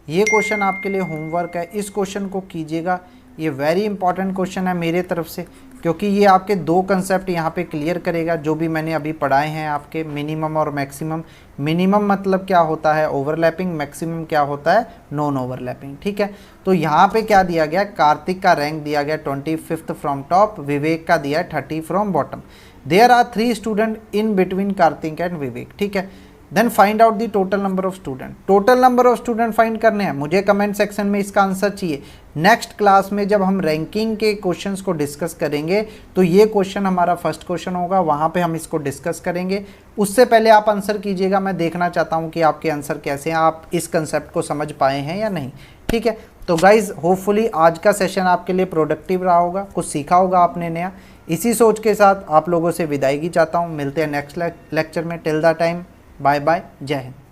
S1: ये क्वेश्चन आपके लिए होमवर्क है, इस क्वेश्चन को कीजिएगा, ये वेरी इंपॉर्टेंट क्वेश्चन है मेरे तरफ से, क्योंकि ये आपके दो कंसेप्ट यहाँ पे क्लियर करेगा जो भी मैंने अभी पढ़ाए हैं आपके, मिनिमम और मैक्सिमम। मिनिमम मतलब क्या होता है, ओवरलैपिंग, मैक्सिमम क्या होता है, नॉन ओवरलैपिंग, ठीक है। तो यहाँ पे क्या दिया गया, कार्तिक का रैंक दिया गया 25th फ्रॉम टॉप, विवेक का दिया है 30 from bottom. There are 3 student in between Kartik and Vivek, ठीक है। Then find out the total number of student, total number of student find करने हैं, मुझे कमेंट सेक्शन में इसका आंसर चाहिए। नेक्स्ट क्लास में जब हम रैंकिंग के क्वेश्चंस को डिस्कस करेंगे तो ये क्वेश्चन हमारा फर्स्ट क्वेश्चन होगा, वहाँ पे हम इसको डिस्कस करेंगे। उससे पहले आप आंसर कीजिएगा, मैं देखना चाहता हूँ कि आपके आंसर कैसे हैं, आप इस कंसेप्ट को समझ पाए हैं या नहीं, ठीक है। तो गाइज होपफुली आज का सेशन आपके लिए प्रोडक्टिव रहा होगा, कुछ सीखा होगा आपने नया। इसी सोच के साथ आप लोगों से विदाई की चाहता हूँ, मिलते हैं नेक्स्ट लेक्चर में। Till the time, bye bye, जय हिंद।